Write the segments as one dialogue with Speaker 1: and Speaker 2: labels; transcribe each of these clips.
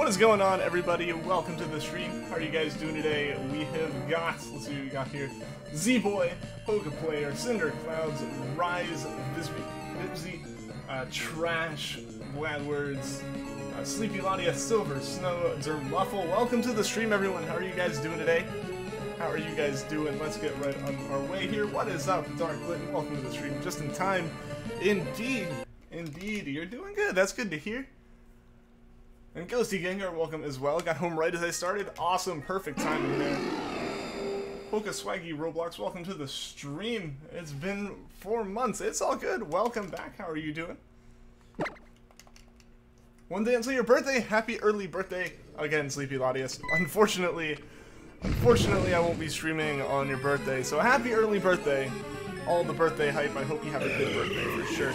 Speaker 1: What is going on, everybody? Welcome to the stream. How are you guys doing today? We have got, let's see what we got here. Z-Boy, Pokeplayer, Cinder Clouds, Rise, Vibsy, Trash, Glad Words, Sleepy Ladia, Silver Snow, Dermuffle. Welcome to the stream, everyone. How are you guys doing today? How are you guys doing? Let's get right on our way here. What is up, Darklit? Welcome to the stream. Just in time. Indeed. Indeed. You're doing good. That's good to hear. And Ghosty Gengar, welcome as well. Got home right as I started. Awesome. Perfect timing there. Poke Swaggy Roblox, welcome to the stream. It's been 4 months. It's all good. Welcome back. How are you doing? One day until your birthday. Happy early birthday. Again, Sleepy Latias. Unfortunately, I won't be streaming on your birthday. So happy early birthday. All the birthday hype. I hope you have a good birthday for sure.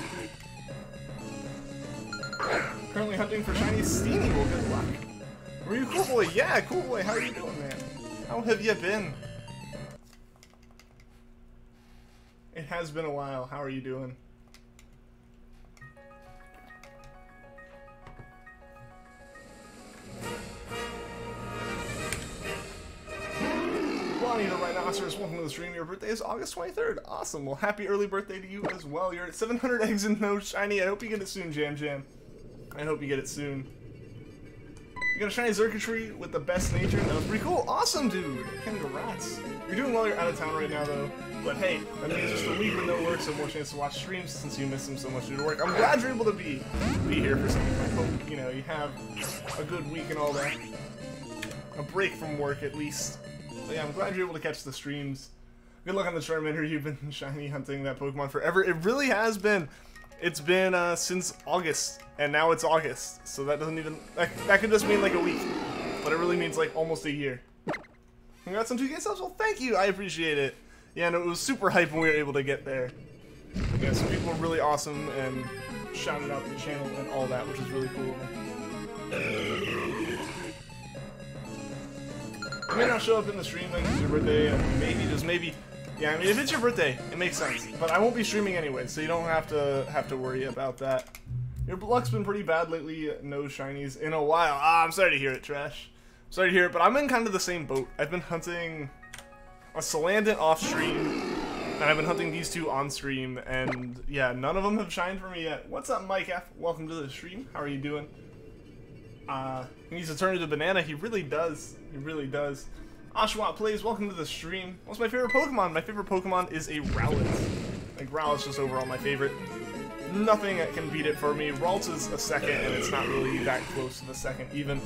Speaker 1: Currently hunting for Shinies. Steamy, well, good luck. Were you Cool Boy? Yeah, Cool Boy. How are you doing, man? How have you been? It has been a while. How are you doing? Bonnie the Rhinoceros, welcome to the stream. Your birthday is August 23rd. Awesome. Well, happy early birthday to you as well. You're at 700 eggs and no shiny. I hope you get it soon, Jam Jam. I hope you get it soon. You got a shiny Xurkitree with the best nature. That was pretty cool. Awesome, dude. Congrats. You're doing well. You're out of town right now, though. But hey, that means just a week with no work, so more chance to watch streams since you miss them so much due to work. I'm glad you're able to be here for something. I hope, you know, you have a good week and all that. A break from work, at least. But yeah, I'm glad you're able to catch the streams. Good luck on the Charmander. You've been shiny hunting that Pokemon forever. It really has been. It's been since August, and now it's August, so that doesn't even, that could just mean like a week, but it really means like almost a year. Congrats on 2K subs. Well, thank you, I appreciate it. Yeah, no, it was super hype when we were able to get there. Yeah, some people were really awesome and shouted out the channel and all that, which is really cool. You may not show up in the stream like it's your birthday, maybe, just maybe. Yeah, I mean, if it's your birthday, it makes sense. But I won't be streaming anyway, so you don't have to worry about that. Your luck's been pretty bad lately. No shinies in a while. Ah, I'm sorry to hear it, Trash. I'm sorry to hear it, but I'm in kind of the same boat. I've been hunting a Salandit off stream, and I've been hunting these two on stream, and yeah, none of them have shined for me yet. What's up, Mike F? Welcome to the stream. How are you doing? He needs to turn into banana. He really does. He really does. Oshawott Plays, welcome to the stream. What's my favorite Pokemon? My favorite Pokemon is a Rowlet. Like, Rowlet's just overall my favorite. Nothing can beat it for me. Ralts is a second, and it's not really that close to the second, even.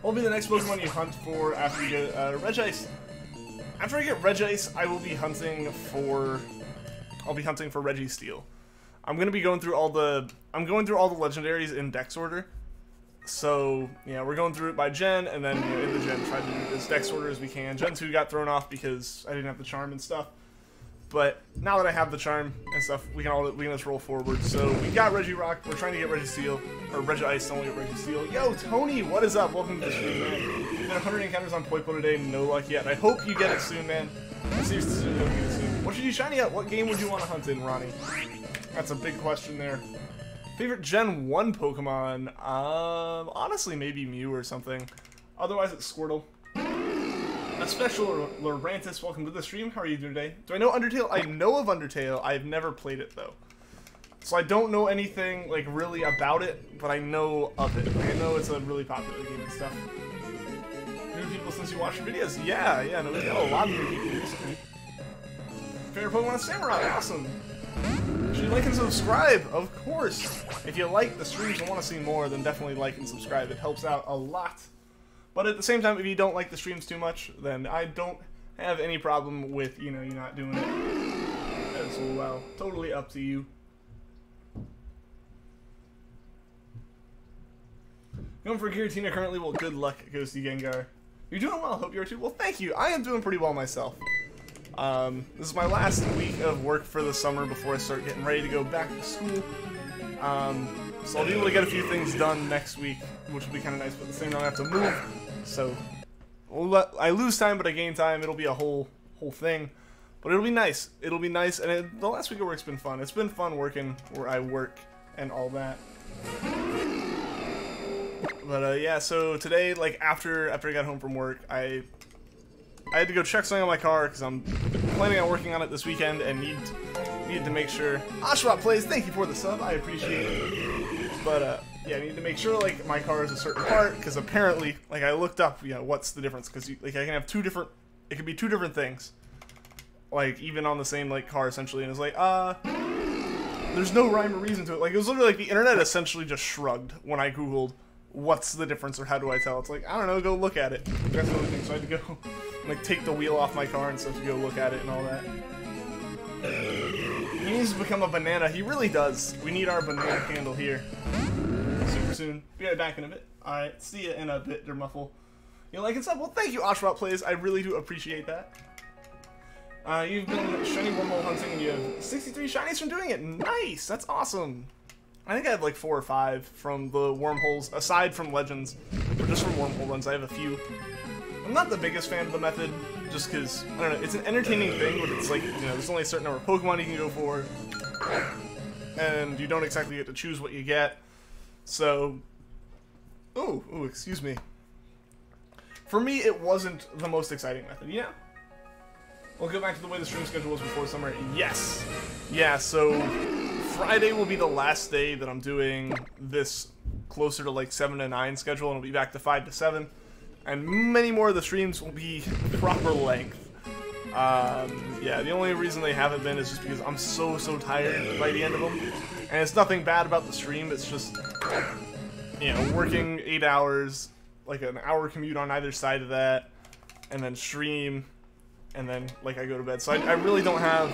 Speaker 1: What will be the next Pokemon you hunt for after you get Regice? After I get Regice, I will be hunting for... I'll be hunting for Registeel. I'm gonna be going through all the... I'm going through all the legendaries in Dex order. So, yeah, we're going through it by Gen, and then, you know, in the Gen, try to do as Dex order as we can. Gen 2 got thrown off because I didn't have the Charm and stuff. But now that I have the Charm and stuff, we can just roll forward. So, we got Regirock, we're trying to get Registeel, or Regice, don't get Registeel. Yo, Tony, what is up? Welcome to the stream, man. You did 100 encounters on Poipole today, no luck yet. I hope you get it soon, man. I seriously hope you get it soon. What should you shiny at? What game would you want to hunt in, Ronnie? That's a big question there. Favorite Gen 1 Pokemon? Honestly, maybe Mew or something. Otherwise, it's Squirtle. A special Lurantis, welcome to the stream. How are you doing today? Do I know Undertale? I know of Undertale. I've never played it, though. So I don't know anything, like, really about it, but I know of it. Like, I know it's a really popular game and stuff. New people since you watched your videos? Yeah, no, we got a lot of new people recently. Favorite Pokemon? Samurai, awesome. Should you like and subscribe? Of course. If you like the streams and want to see more, then definitely like and subscribe. It helps out a lot. But at the same time, if you don't like the streams too much, then I don't have any problem with, you know, you not doing it as well. Totally up to you. Going for Giratina currently. Well, good luck, Ghosty Gengar. You're doing well. Hope you are too. Well, thank you. I am doing pretty well myself. This is my last week of work for the summer before I start getting ready to go back to school. So I'll be able to get a few things done next week, which will be kind of nice, but at the same time I have to move. So I lose time, but I gain time. It'll be a whole thing. But it'll be nice. It'll be nice, and the last week of work's been fun. It's been fun working where I work and all that. But yeah, so today, like after I got home from work, I had to go check something on my car because I'm planning on working on it this weekend and needed to make sure. Oshawott Plays, thank you for the sub, I appreciate it. But yeah, I need to make sure like my car is a certain part because apparently, like I looked up, you know, what's the difference? Because like I can have two different, it could be two different things, like even on the same like car essentially, and it's like there's no rhyme or reason to it. Like it was literally like the internet essentially just shrugged when I googled what's the difference or how do I tell. It's like, I don't know, go look at it. That's the only thing. So I had to go like take the wheel off my car and stuff to go look at it and all that. He needs to become a banana. He really does. We need our banana candle here super soon. Be right back in a bit. Alright, see ya in a bit, Dermuffle. You like and stuff? Well, thank you, Oshawott Plays. I really do appreciate that. You've been shiny wormhole hunting and you have 63 shinies from doing it. Nice! That's awesome. I think I have like 4 or 5 from the wormholes, aside from Legends, or just from wormhole runs. I have a few. I'm not the biggest fan of the method, just because, I don't know, it's an entertaining thing, but it's like, you know, there's only a certain number of Pokemon you can go for, and you don't exactly get to choose what you get, so, ooh, excuse me. For me, it wasn't the most exciting method, yeah. We'll go back to the way the stream schedule was before summer. Yes! Yeah, so Friday will be the last day that I'm doing this closer to like 7 to 9 schedule, and I'll be back to 5 to 7. And many more of the streams will be proper length. Yeah, the only reason they haven't been is just because I'm so tired by the end of them. And it's nothing bad about the stream, it's just, you know, working 8 hours, like an hour commute on either side of that, and then stream, and then like I go to bed. So I really don't have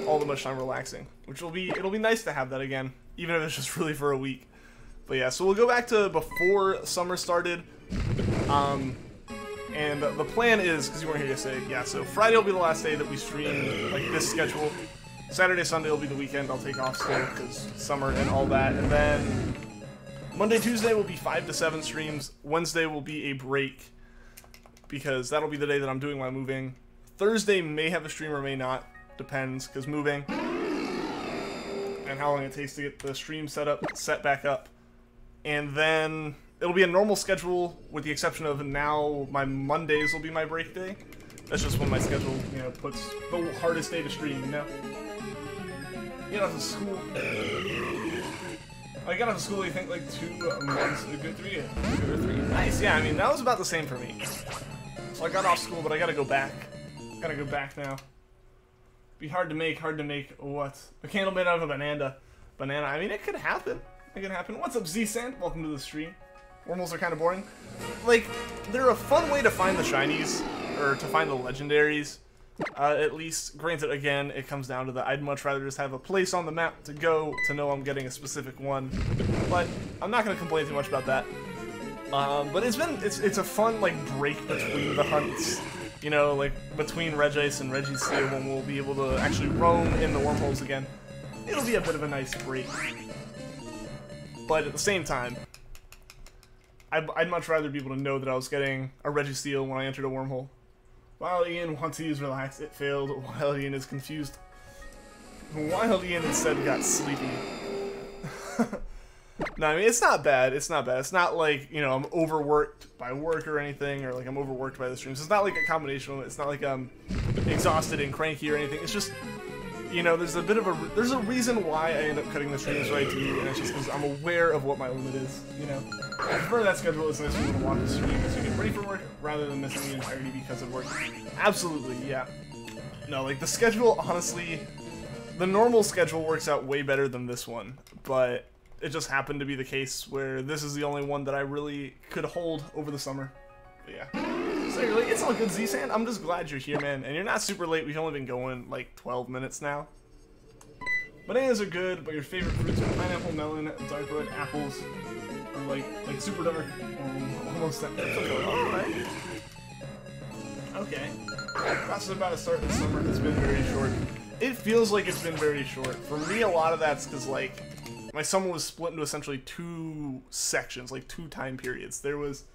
Speaker 1: all that much time relaxing, which it'll be nice to have that again, even if it's just really for a week. But yeah, so we'll go back to before summer started. And the plan is, because you weren't here yesterday, yeah, so Friday will be the last day that we stream, like, this schedule. Saturday, Sunday will be the weekend. I'll take off still, because summer and all that. And then Monday, Tuesday will be 5 to 7 streams. Wednesday will be a break, because that'll be the day that I'm doing my moving. Thursday may have a stream or may not. Depends, because moving. And how long it takes to get the stream set back up. And then it'll be a normal schedule, with the exception of now my Mondays will be my break day. That's just when my schedule, you know, puts the hardest day to stream, you know? Get off to school. I got off to school, I think, like 2 months, a good 3. Nice, yeah, I mean, that was about the same for me. So I got off school, but I gotta go back. Gotta go back now. Be hard to make what? A candle made out of a banana. I mean, it could happen. It could happen. What's up, Z-Sand? Welcome to the stream. Wormholes are kind of boring. Like, they're a fun way to find the shinies, or to find the legendaries. At least, granted, again, it comes down to the I'd much rather just have a place on the map to go to know I'm getting a specific one. But I'm not going to complain too much about that. But it's a fun, like, break between the hunts. You know, like, between Regice and Regice Steel, when we'll be able to actually roam in the wormholes again. It'll be a bit of a nice break. But at the same time, I'd much rather be able to know that I was getting a Registeel when I entered a wormhole. While Ian wants to use relax, it failed. While Ian is confused. While Ian instead got sleepy. No, I mean, it's not bad. It's not bad. It's not like, you know, I'm overworked by work or anything, or like I'm overworked by the streams. It's not like a combination of it. It's not like I'm exhausted and cranky or anything. It's just, you know, there's a reason why I end up cutting the streams right to you, and it's just because I'm aware of what my limit is, you know. I prefer that schedule. It's nice for you to watch the stream so you get ready for work rather than missing the entirety because of work. Absolutely, yeah. No, like the schedule, honestly, the normal schedule works out way better than this one, but it just happened to be the case where this is the only one that I really could hold over the summer. But yeah. So really, it's all good, Z-Sand. I'm just glad you're here, man. And you're not super late. We've only been going like 12 minutes now. Bananas are good, but your favorite fruits are pineapple, melon, dark red, apples, or like super dark, or almost that. Alright. Okay. Process about to start this summer has been very short. It feels like it's been very short. For me, a lot of that's because, like, my summer was split into essentially 2 sections, like 2 time periods. There was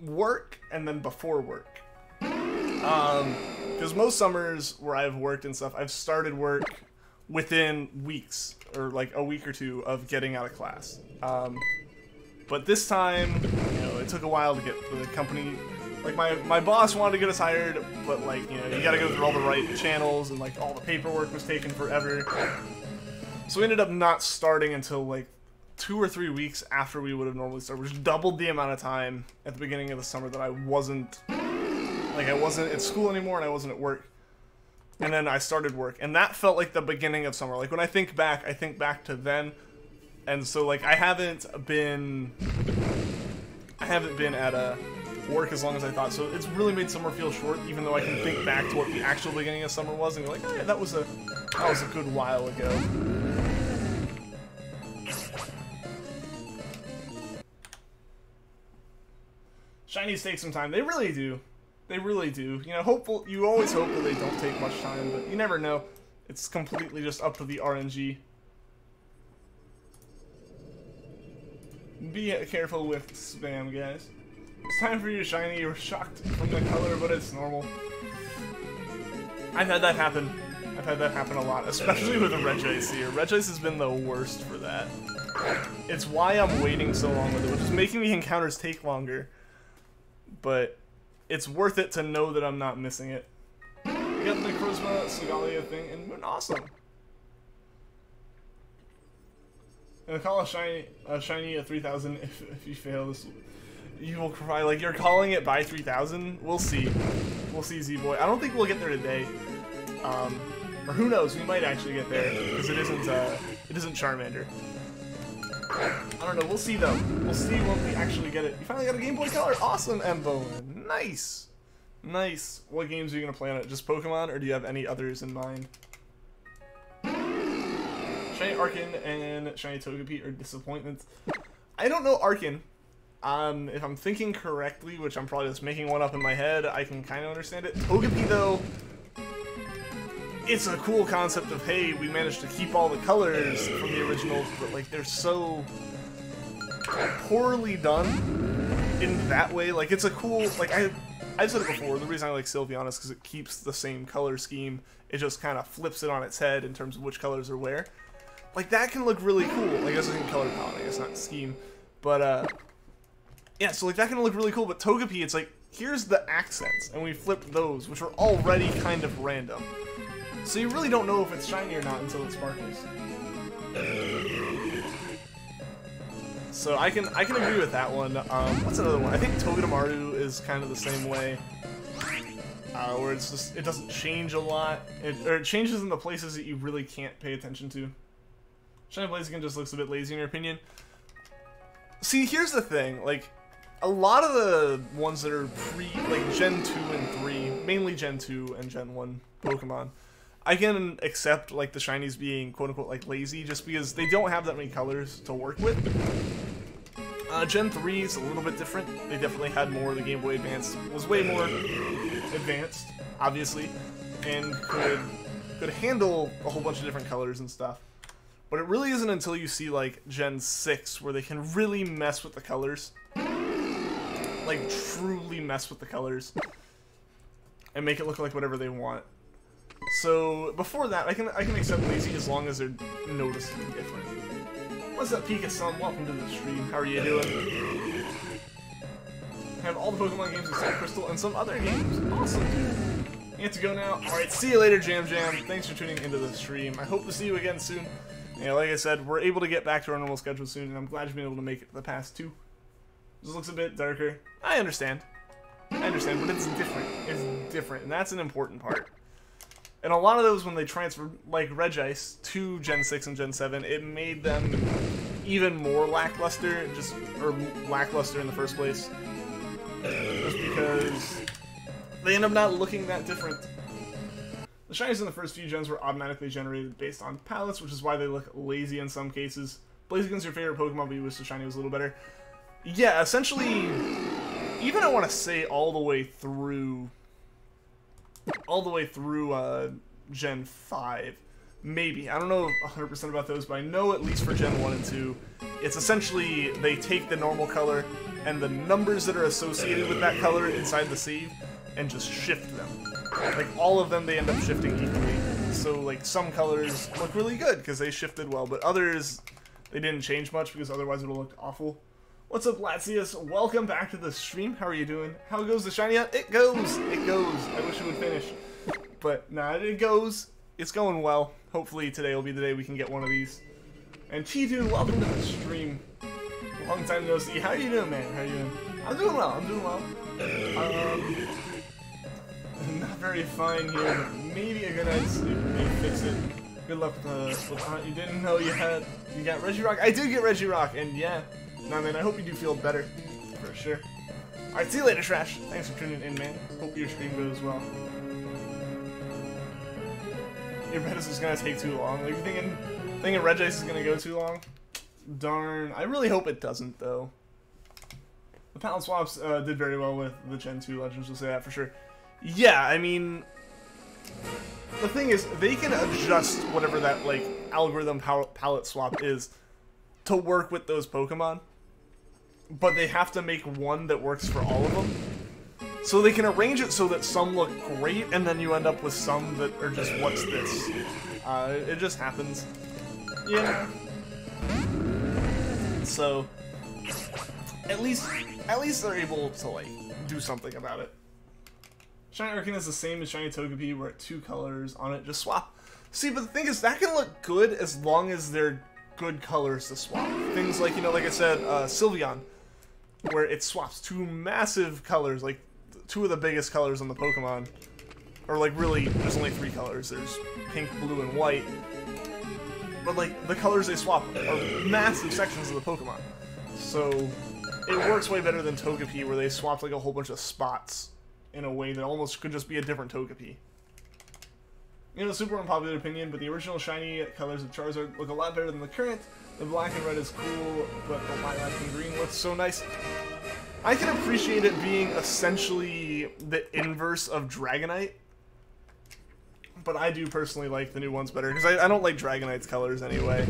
Speaker 1: work and then before work. Because most summers where I've worked and stuff, I've started work within weeks, or like a week or two of getting out of class. But this time, you know, it took a while to get the company, like my boss wanted to get us hired, but like, you know, you gotta go through all the right channels, and like all the paperwork was taking forever. So we ended up not starting until like 2 or 3 weeks after we would have normally started, which doubled the amount of time at the beginning of the summer that I wasn't at school anymore and I wasn't at work. And then I started work, and that felt like the beginning of summer. Like when I think back to then. And so like I haven't been at work as long as I thought. So it's really made summer feel short, even though I can think back to what the actual beginning of summer was and be like, oh yeah, that was a good while ago. Shinies take some time. They really do. They really do. You know, you always hope that they don't take much time, but you never know. It's completely just up to the RNG. Be careful with spam, guys. It's time for you, Shiny. You were shocked from the color, but it's normal. I've had that happen. I've had that happen a lot, especially with the Regice here. Regice has been the worst for that. It's why I'm waiting so long with it, which is making the encounters take longer. But it's worth it to know that I'm not missing it. We got the Charisma Segalia thing, and we're awesome. And call a shiny a 3000 if you fail this. You will cry. Like, you're calling it by 3000? We'll see. We'll see, Z-Boy. I don't think we'll get there today. Or who knows, we might actually get there, because it isn't Charmander. I don't know, we'll see though. We'll see when we actually get it. You finally got a Game Boy Color? Awesome, Embo. Nice. Nice. What games are you going to play on it? Just Pokemon, or do you have any others in mind? Shiny Arkin and Shiny Togepi are disappointments. I don't know Arkin. If I'm thinking correctly, which I'm probably just making one up in my head, I can kind of understand it. Togepi, though, it's a cool concept of, hey, we managed to keep all the colors from the originals, but, like, they're so poorly done in that way. Like, it's a cool, like, I've said it before, the reason I like Sylveon is because it keeps the same color scheme. It just kind of flips it on its head in terms of which colors are where. Like, that can look really cool. Like, that's in color palette, I guess, not scheme. But, yeah, so, like, that can look really cool, but Togepi, it's like, here's the accents, and we flipped those, which are already kind of random. So you really don't know if it's shiny or not until it sparkles. So I can agree with that one. What's another one? I think Togedemaru is kind of the same way, where it's just, it doesn't change a lot, or it changes in the places that you really can't pay attention to. Shiny Blaziken just looks a bit lazy in your opinion. See, here's the thing, like, a lot of the ones that are like Gen 2 and 3, mainly Gen 2 and Gen 1 Pokemon, I can accept, like, the Shinies being, quote-unquote, like, lazy, just because they don't have that many colors to work with. Gen 3 is a little bit different. They definitely had more. The Game Boy Advance was way more advanced, obviously, and could handle a whole bunch of different colors and stuff. But it really isn't until you see, like, Gen 6 where they can really mess with the colors. Like, truly mess with the colors. And make it look like whatever they want. So, before that, I can accept lazy as long as they're noticeably different. What's up, Pika-san? Welcome to the stream. How are you doing? I have all the Pokemon games except Crystal and some other games. Awesome, dude. You have to go now. Alright, see you later, Jam Jam. Thanks for tuning into the stream. I hope to see you again soon. Yeah, like I said, we're able to get back to our normal schedule soon, and I'm glad you've been able to make it the past 2. This looks a bit darker. I understand. But it's different. It's different, and that's an important part. And a lot of those, when they transferred, like Regice to Gen 6 and Gen 7, it made them even more lackluster, or lackluster in the first place. Just because they end up not looking that different. The shinies in the first few gens were automatically generated based on palettes, which is why they look lazy in some cases. Blaziken's your favorite Pokemon, but you wish the shiny was a little better. Yeah, essentially, even I want to say all the way through Gen 5, maybe. I don't know 100% about those, but I know at least for Gen 1 and 2, it's essentially they take the normal color and the numbers that are associated with that color inside the save and just shift them. Like, all of them, they end up shifting equally. so like some colors look really good because they shifted well, but others, they didn't change much because otherwise it would have looked awful. What's up, Latius? Welcome back to the stream. How are you doing? How goes the shiny hunt? It goes! It goes. I wish it would finish. But nah, it goes. It's going well. Hopefully today will be the day we can get one of these. And T-Dude, welcome to the stream. Long time no see. How are you doing, man? How are you doing? I'm doing well. I'm doing well. Not very fine here, but maybe a good night's sleep may fix it. Good luck with the hunt. You didn't know you got Regirock? I did get Regirock, and yeah. Nah, man, I hope you do feel better. For sure. Alright, see you later, Trash. Thanks for tuning in, man. Hope your stream goes well. Your bet is gonna take too long. Are you thinking Regice is gonna go too long? Darn. I really hope it doesn't, though. The palette swaps did very well with the Gen 2 Legends, we'll say that for sure. Yeah, I mean, the thing is, they can adjust whatever that, like, algorithm palette swap is to work with those Pokemon, but they have to make one that works for all of them. So they can arrange it so that some look great, and then you end up with some that are just, what's this? It just happens. Yeah. So, at least they're able to, like, do something about it. Shiny Articuno is the same as Shiny Togepi, where 2 colors on it, just swap. See, but the thing is, that can look good as long as they're good colors to swap. Things like, you know, like I said, Sylveon, where it swaps 2 massive colors, like 2 of the biggest colors on the Pokemon. Or like really, there's only 3 colors. There's pink, blue, and white. But like, the colors they swap are massive sections of the Pokemon. So, it works way better than Togepi, where they swapped like a whole bunch of spots in a way that almost could just be a different Togepi. You know, super unpopular opinion, but the original shiny colors of Charizard look a lot better than the current. The black and red is cool, but the lilac and green looks so nice. I can appreciate it being essentially the inverse of Dragonite, but I do personally like the new ones better, because I don't like Dragonite's colors anyway.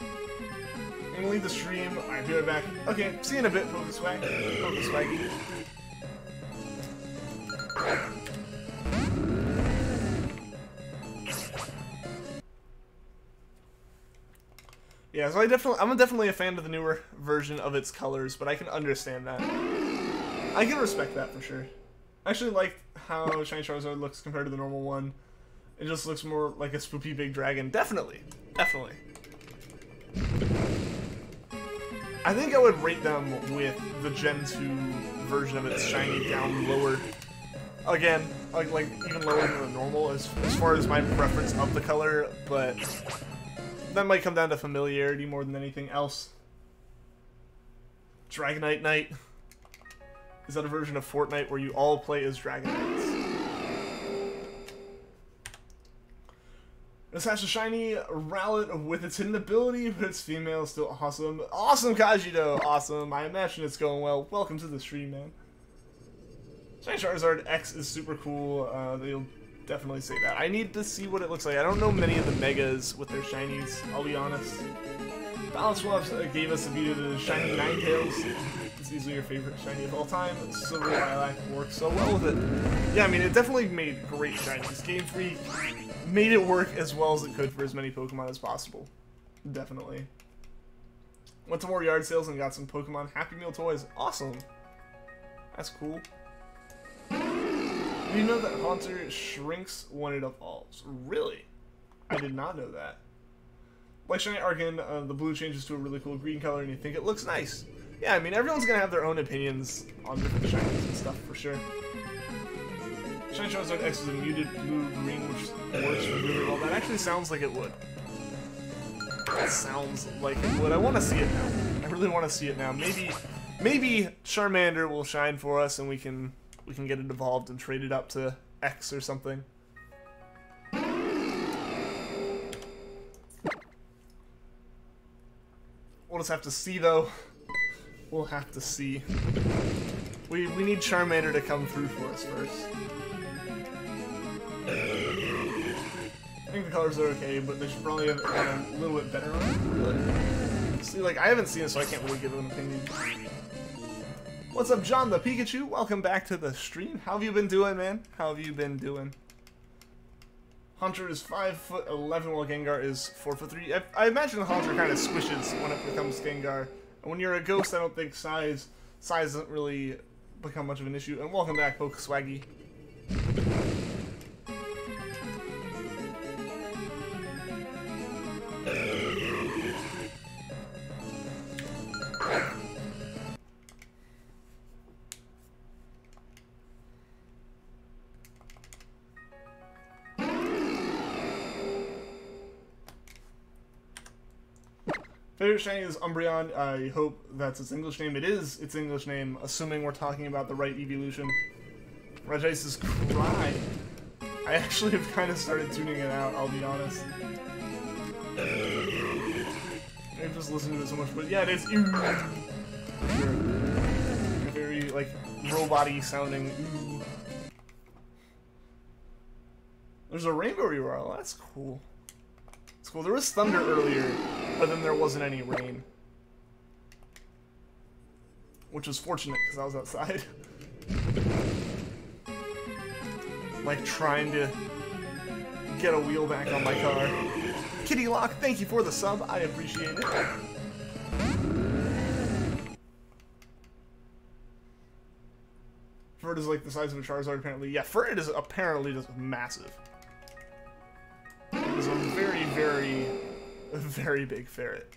Speaker 1: I'm gonna leave the stream. Alright, be right back. Okay, see you in a bit, Pokeswag. Pokeswaggy. Yeah, so I'm definitely a fan of the newer version of its colors, but I can understand that. I can respect that for sure. I actually like how Shiny Charizard looks compared to the normal one. It just looks more like a spoopy big dragon. Definitely. Definitely. I think I would rate them with the Gen 2 version of its shiny down lower. Again, like even lower than the normal as far as my preference of the color, but that might come down to familiarity more than anything else. Dragonite Night. Is that a version of Fortnite where you all play as Dragonites? This has a shiny Rowlet with its hidden ability, but its female is still awesome. Awesome, Kajito! Awesome. I imagine it's going well. Welcome to the stream, man. Shiny Charizard X is super cool. They'll definitely say that. I need to see what it looks like. I don't know many of the Megas with their shinies, I'll be honest. Balance Swaps gave us a view to the shiny Ninetales. It's easily your favorite shiny of all time. Silver Lilac works so well with it. Yeah, I mean, it definitely made great shinies. Game Freak made it work as well as it could for as many Pokemon as possible. Definitely. Went to more yard sales and got some Pokemon Happy Meal toys. Awesome. That's cool. Do you know that Haunter shrinks when it evolves? Really? I did not know that. Like Shiny Arcan, the blue changes to a really cool green color and you think it looks nice. Yeah, I mean, everyone's gonna have their own opinions on different shinies and stuff, for sure. Shiny Charizard X is a muted blue-green, which works really well. That actually sounds like it would. That sounds like it would. I want to see it now. I really want to see it now. Maybe Charmander will shine for us and we can get it evolved and trade it up to X or something. We'll just have to see, though. We'll have to see. We need Charmander to come through for us first. I think the colors are okay, but they should probably have a little bit better on it. Really. See, like, I haven't seen it, so I can't really give an opinion. What's up, John the Pikachu? Welcome back to the stream. How have you been doing, man? How have you been doing? Haunter is 5'11", while Gengar is 4'3". I imagine the Haunter kind of squishes when it becomes Gengar. And when you're a ghost, I don't think size doesn't really become much of an issue. And welcome back, Pokeswaggy. Favorite shiny is Umbreon. I hope that's its English name. It is its English name, assuming we're talking about the right evolution. Regice is Cry. I actually have kind of started tuning it out, I'll be honest. I've just listened to it so much, but yeah, it is. For sure. A very, like, robot-y sounding. There's a Rainbow Reroll. That's cool. It's cool. There was thunder earlier, but then there wasn't any rain. Which was fortunate, because I was outside. Like, trying to get a wheel back on my car. Kitty Lock, thank you for the sub. I appreciate it. Furt is like the size of a Charizard, apparently. Yeah, Furt is apparently just massive. It is a very, very, very big ferret.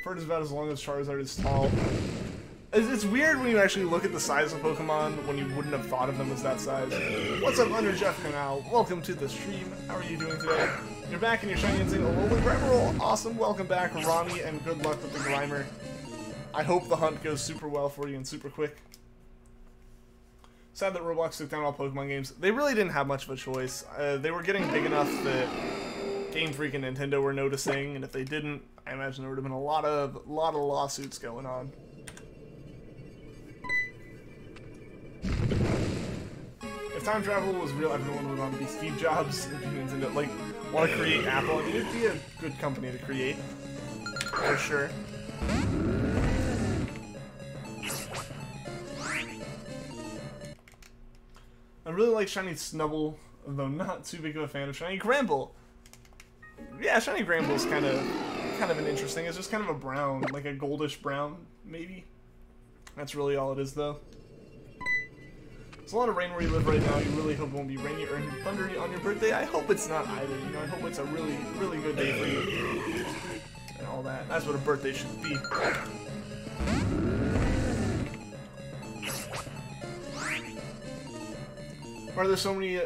Speaker 1: Furt is about as long as Charizard is tall. It's weird when you actually look at the size of Pokemon when you wouldn't have thought of them as that size. What's up, Under Jeff Canal? Welcome to the stream. How are you doing today? You're back and you're shiny and saying Alolan Crabrawler. Awesome. Welcome back, Ronnie, and good luck with the Grimer. I hope the hunt goes super well for you and super quick. Sad that Roblox took down all Pokemon games. They really didn't have much of a choice. They were getting big enough that Game Freak and Nintendo were noticing, and if they didn't, I imagine there would have been a lot of lawsuits going on. If time travel was real, everyone would want to be Steve Jobs. If Nintendo, like, want to create Apple, I mean, it'd be a good company to create, for sure. I really like Shiny Snubble, though not too big of a fan of Shiny Gramble. Yeah, Shiny Gramble's kind of an interesting. It's just kind of a brown, like a goldish brown, maybe. That's really all it is, though. There's a lot of rain where you live right now. You really hope it won't be rainy or thundery on your birthday. I hope it's not either. You know, I hope it's a really, really good day for you and all that. That's what a birthday should be. Why are there so many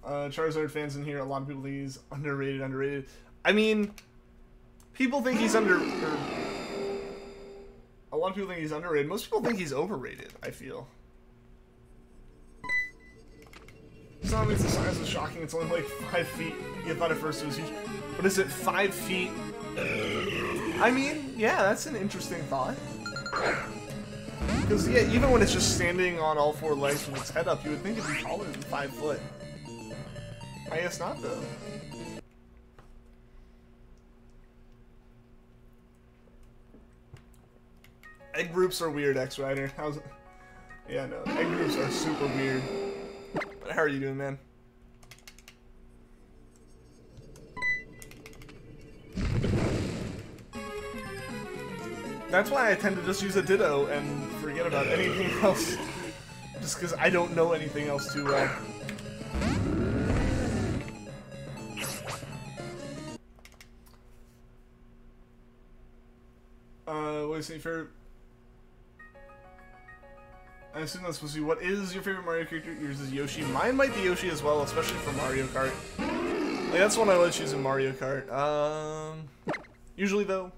Speaker 1: Charizard fans in here? A lot of people think he's underrated. I mean, people think he's a lot of people think he's underrated. Most people think he's overrated, I feel. It's not the size is shocking. It's only like 5 feet. You thought at first it was huge. What is it, 5 feet? I mean, yeah, that's an interesting thought. Because, yeah, even when it's just standing on all 4 legs with its head up, you would think it'd be taller than 5 foot. I guess not, though. Egg groups are weird, X-Rider. How's it? Yeah, no, egg groups are super weird. But how are you doing, man? That's why I tend to just use a Ditto and forget about anything else. Just because I don't know anything else too well. What is your favorite? I assume that's supposed to be, what is your favorite Mario character? Yours is Yoshi. Mine might be Yoshi as well, especially for Mario Kart. Like, that's one I would choose in Mario Kart. Usually, though,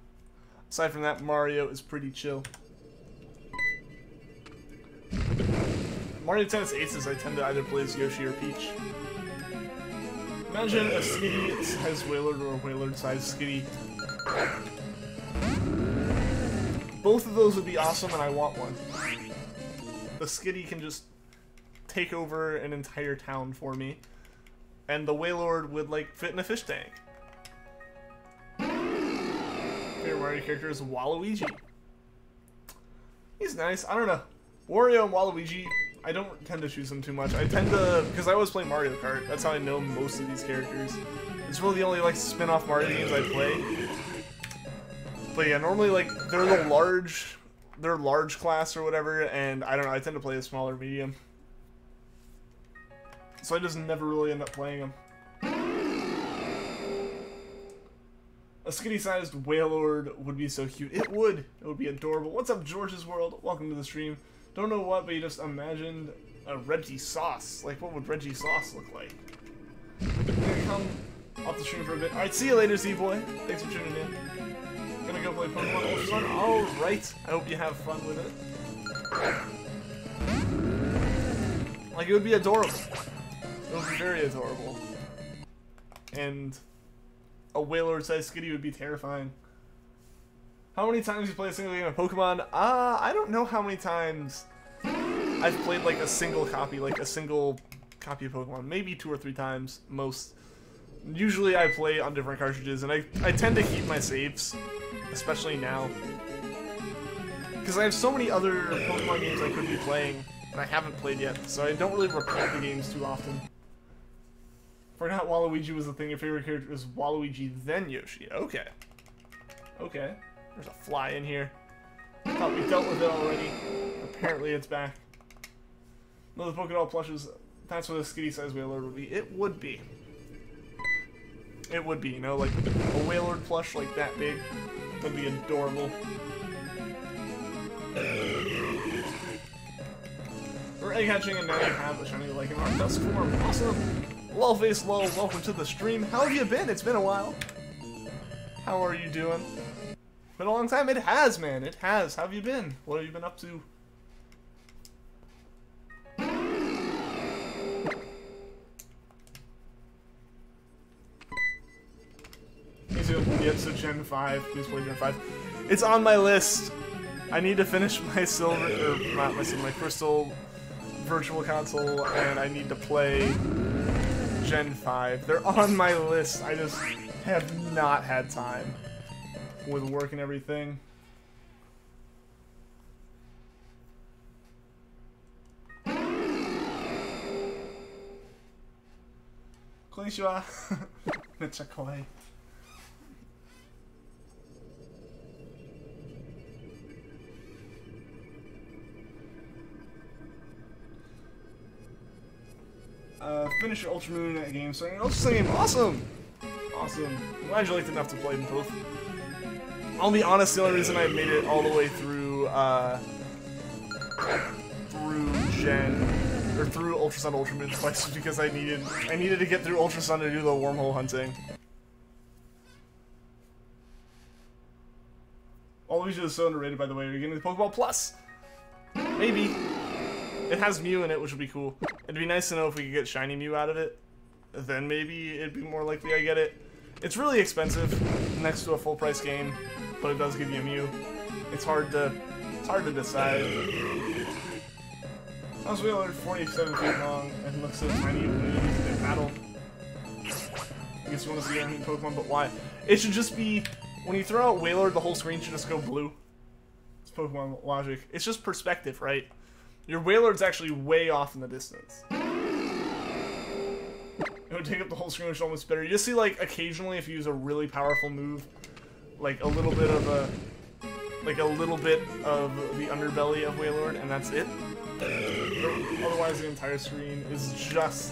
Speaker 1: aside from that, Mario is pretty chill. Mario Tennis Aces, I tend to either play as Yoshi or Peach. Imagine a Skitty-sized Wailord or a Wailord-sized Skitty. Both of those would be awesome, and I want one. The Skitty can just take over an entire town for me, and the Wailord would, like, fit in a fish tank. Favorite Mario character is Waluigi. He's nice. I don't know. Wario and Waluigi, I don't tend to choose them too much. I tend to, because I always play Mario Kart. That's how I know most of these characters. It's really the only like spin-off Mario games I play. But yeah, normally like they're large class or whatever, and I don't know. I tend to play a smaller medium, so I just never really end up playing them. A skinny-sized Wailord would be so cute. It would. It would be adorable. What's up, George's World? Welcome to the stream. Don't know what, but you just imagined a Reggie sauce. Like, what would Reggie sauce look like? Gonna come off the stream for a bit. Alright, see you later, Z-Boy. Thanks for tuning in. Gonna go play Pokemon Ultra Sun. Alright. I hope you have fun with it. Like, it would be adorable. It would be very adorable. And a Wailord-sized Skitty would be terrifying. How many times you play a single game of Pokemon? I don't know how many times I've played like a single copy of Pokemon. Maybe 2 or 3 times, most. Usually I play on different cartridges, and I tend to keep my saves, especially now. Because I have so many other Pokemon games I could be playing that I haven't played yet, so I don't really repeat the games too often. Forgot Waluigi was the thing. Your favorite character is Waluigi, then Yoshi. Okay. Okay. There's a fly in here. Thought we dealt with it already. Apparently it's back. No, the Pokédoll plushes. That's what a skitty-sized Wailord would be. It would be. It would be, you know, like a Wailord plush like that big. That'd be adorable. We're egg hatching and now you have a shiny like an art dusk form. Awesome! Lolface Lol, welcome to the stream. How have you been? It's been a while. How are you doing? Been a long time. It has, man. It has. How have you been? What have you been up to? Please do the episode Gen 5. Please play Gen 5. It's on my list. I need to finish my silver, or not my silver, my crystal virtual console, and I need to play Gen 5. They're on my list. I just have not had time with work and everything. Konnichiwa. Mecha kawaii. Finish your Ultra Moon game. So Ultra Sun game. Awesome! Awesome. I'm glad you liked enough to play them both. I'll be honest, the only reason I made it all the way through, through Ultra Sun Ultra Moon twice was because I needed to get through Ultra Sun to do the wormhole hunting. Waluigi is so underrated, by the way. Are you getting the Pokeball Plus? Maybe. It has Mew in it, which would be cool. It'd be nice to know if we could get Shiny Mew out of it. Then maybe it'd be more likely I get it. It's really expensive next to a full price game, but it does give you a Mew. It's hard to decide. How's Wailord 47 feet long and looks so tiny when you use it in battle? I guess you want to see any Pokemon, but why? It should just be, when you throw out Wailord, the whole screen should just go blue. It's Pokemon logic. It's just perspective, right? Your Wailord's actually way off in the distance. It would take up the whole screen, which is almost better. You just see, like, occasionally if you use a really powerful move, like a little bit of the underbelly of Wailord, and that's it. Otherwise, the entire screen is just...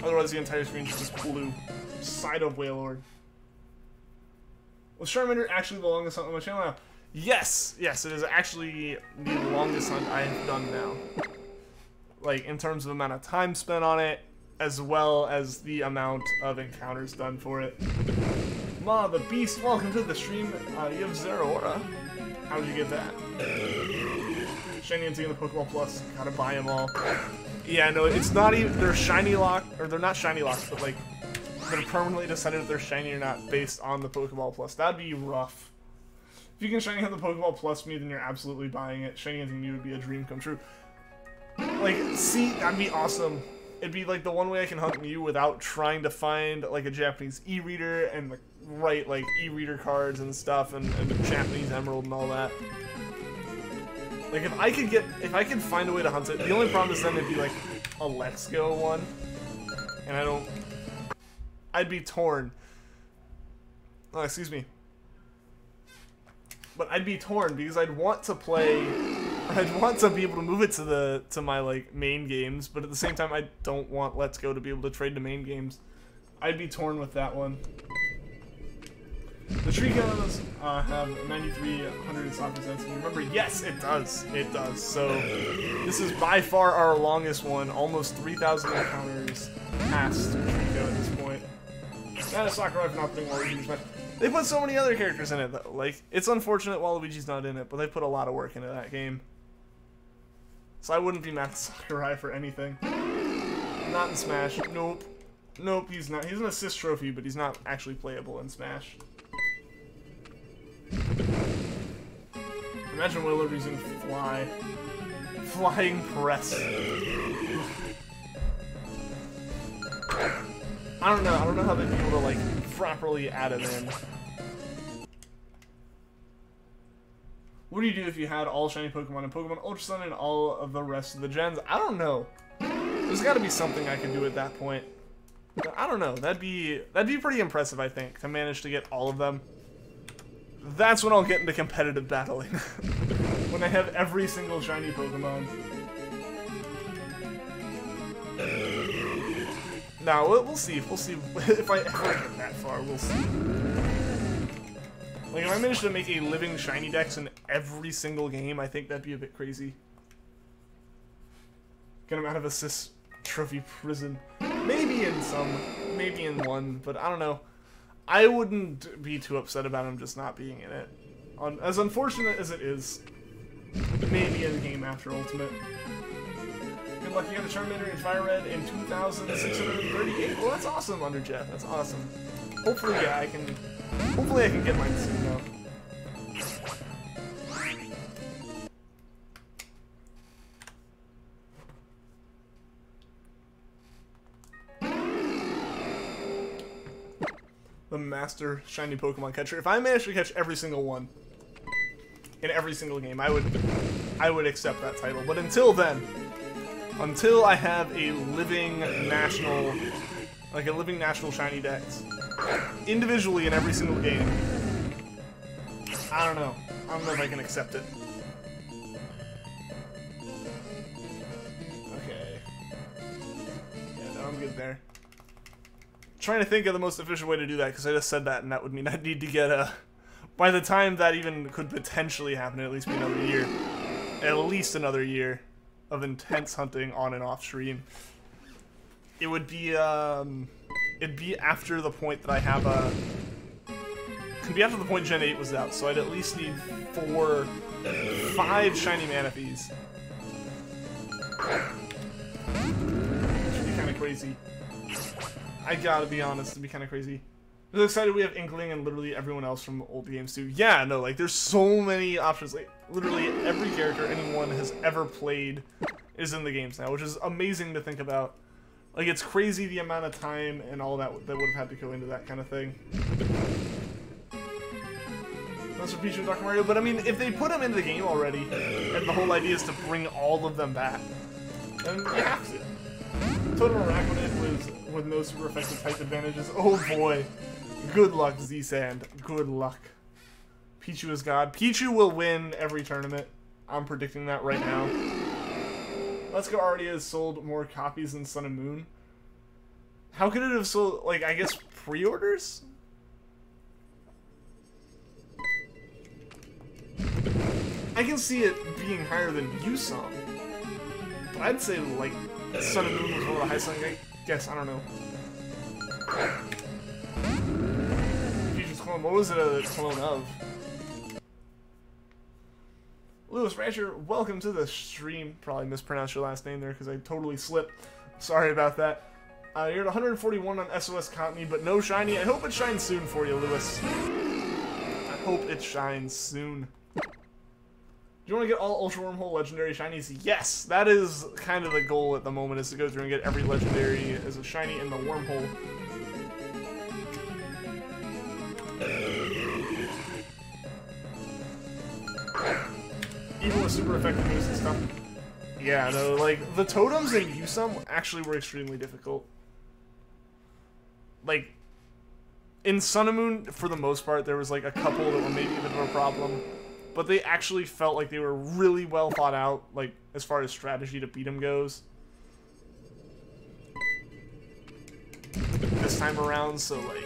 Speaker 1: Otherwise, the entire screen is just blue. Side of Wailord. Was Charmander actually the longest hunt on my channel now? Yes! Yes, it is actually the longest hunt I have done now. Like, in terms of amount of time spent on it, as well as the amount of encounters done for it. Ma, the Beast, welcome to the stream. You have Zeraora. How'd you get that? Shiny Entei and the Pokeball Plus. Gotta buy them all. Yeah, no, it's not even... They're shiny lock... Or they're not shiny locks, but, like... They're permanently decided if they're shiny or not based on the Pokeball Plus. That'd be rough. If you can shiny hunt the Pokeball Plus me, then you're absolutely buying it. Shiny hunting me would be a dream come true. Like, see, that'd be awesome. It'd be like the one way I can hunt Mew without trying to find like a Japanese e-reader and like write like e-reader cards and stuff and Japanese Emerald and all that. Like, if I could find a way to hunt it, the only problem is then it'd be like a Let's Go one. And I'd be torn. Oh, excuse me. But I'd be torn because I'd want to be able to move it to my like main games, but at the same time I don't want Let's Go to be able to trade to main games. I'd be torn with that one. The Treeckos have 9,300 soccer sense, and remember, yes, it does. It does. So this is by far our longest one, almost 3,000 encounters past Treecko at this point. Not a Sakurai for not putting Waluigi in Smash. They put so many other characters in it, though. Like, it's unfortunate Waluigi's not in it, but they put a lot of work into that game. So I wouldn't be mad at Sakurai for anything. Not in Smash. Nope. Nope, he's not. He's an assist trophy, but he's not actually playable in Smash. Imagine Willard using Flying Press. I don't know how they'd be able to, like, properly add it in. What do you do if you had all shiny Pokemon and Pokemon Ultra Sun and all of the rest of the gens? I don't know. There's gotta be something I can do at that point. But I don't know. That'd be pretty impressive, I think, to manage to get all of them. That's when I'll get into competitive battling. When I have every single shiny Pokemon. Now, we'll see. We'll see if I ever get that far. We'll see. Like, if I manage to make a living shiny dex in every single game, I think that'd be a bit crazy. Get him out of assist trophy prison. Maybe in some, maybe in one, but I don't know. I wouldn't be too upset about him just not being in it. As unfortunate as it is, maybe in the game after Ultimate. Good luck, you got a Charmander in Fire Red in 2,638. Well, that's awesome, Underjet. That's awesome. Hopefully, yeah, hopefully I can get mine soon, though. The Master Shiny Pokemon Catcher. If I managed to catch every single one in every single game, I would accept that title. But until then, until I have a living national shiny dex individually in every single game, I don't know. I don't know if I can accept it. Okay. Yeah, no, I'm good there. Trying to think of the most efficient way to do that, because I just said that, and that would mean I'd need to get by the time that even could potentially happen, at least be another year. At least another year of intense hunting on and off stream. It would be, it'd be after the point that I have it'd be after the point Gen 8 was out, so I'd at least need 5 shiny Manaphies. Which would be kind of crazy. I gotta be honest, it'd be kind of crazy. I'm excited we have Inkling and literally everyone else from old games too. Yeah, no, like there's so many options. Like literally every character anyone has ever played is in the games now, which is amazing to think about. Like it's crazy the amount of time and all that would have had to go into that kind of thing. That's for Peach and Dr. Mario, but I mean, if they put them in the game already, and the whole idea is to bring all of them back, then you have to. Total Arachnid with no super effective type advantages. Oh boy. Good luck, Z-Sand. Good luck. Pichu is God. Pichu will win every tournament. I'm predicting that right now. Let's Go already has sold more copies than Sun and Moon. How could it have sold, like, I guess pre-orders? I can see it being higher than Yusong. But I'd say, like, Sun and Moon was one of the highest selling, I guess, I don't know. Fusion's clone, what was it a clone of? Lewis Rancher, welcome to the stream. Probably mispronounced your last name there because I totally slipped. Sorry about that. You're at 141 on SOS Cottony, but no shiny. I hope it shines soon for you, Lewis. I hope it shines soon. Do you want to get all Ultra Wormhole Legendary Shinies? Yes! That is kind of the goal at the moment, is to go through and get every Legendary as a Shiny in the Wormhole. Even with super effective moves and stuff. Yeah, no, like, the totems in Usum actually were extremely difficult. Like, in Sun and Moon, for the most part, there was like a couple that were maybe a bit of a problem, but they actually felt like they were really well thought out, like, as far as strategy to beat them goes. This time around, so, like,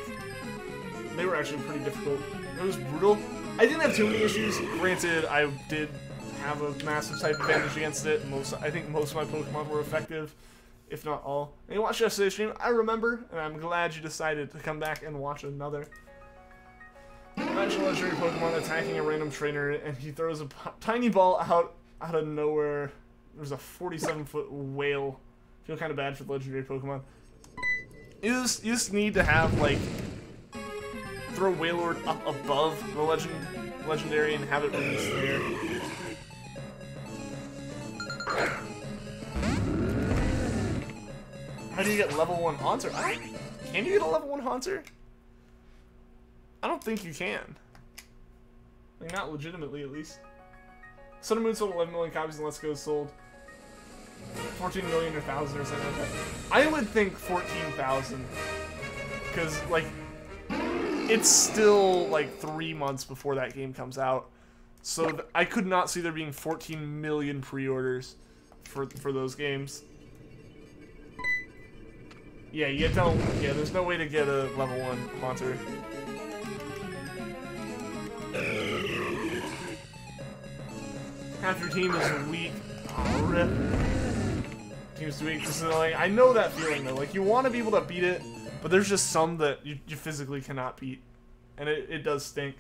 Speaker 1: they were actually pretty difficult. It was brutal. I didn't have too many issues. Granted, I did have a massive type advantage against it. I think most of my Pokemon were effective, if not all. And you watched yesterday's stream, I remember, and I'm glad you decided to come back and watch another. Imagine a legendary Pokemon attacking a random trainer, and he throws a tiny ball out of nowhere. There's a 47-foot whale. I feel kind of bad for the legendary Pokemon. You just need to have, like, throw Wailord up above the legendary and have it release there. How do you get level 1 Haunter? Can you get a level 1 Haunter? I don't think you can. Like, not legitimately, at least. Sun and Moon sold 11 million copies and Let's Go sold 14 million or 1,000 or something like that. I would think 14,000. Because, like, it's still, like, 3 months before that game comes out. So I could not see there being 14 million pre-orders for those games. Yeah, you don't. Yeah, there's no way to get a level 1 Haunter. Half your team is weak. Oh, rip. Team's too weak. So, like, I know that feeling though. Like, you want to be able to beat it, but there's just some that you physically cannot beat, and it does stink.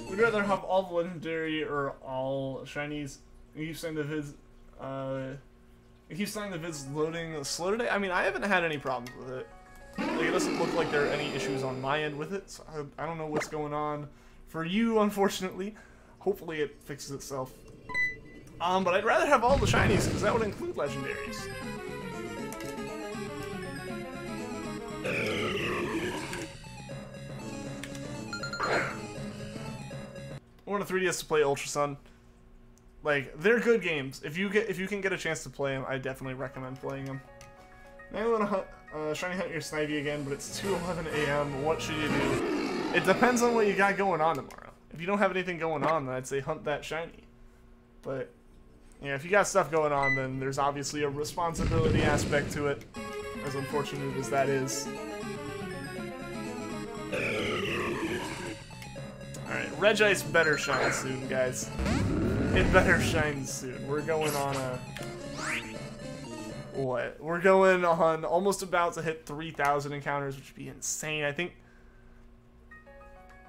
Speaker 1: Would you rather have all the legendary or all shinies? You keep saying the vids, loading slow today. I mean, I haven't had any problems with it. Like, it doesn't look like there are any issues on my end with it, so I don't know what's going on for you, unfortunately. Hopefully it fixes itself. But I'd rather have all the shinies, because that would include legendaries. I want a 3DS to play Ultra Sun. Like, they're good games. If you can get a chance to play them, I definitely recommend playing them. Now I want to shiny hunt your Snivy again, but it's 2:11 a.m. What should you do? It depends on what you got going on tomorrow. If you don't have anything going on, then I'd say hunt that shiny. But yeah, if you got stuff going on, then there's obviously a responsibility aspect to it, as unfortunate as that is. Alright, Regice better shine soon, guys. It better shine soon. We're going on a... What? We're going on almost about to hit 3,000 encounters, which would be insane. I think...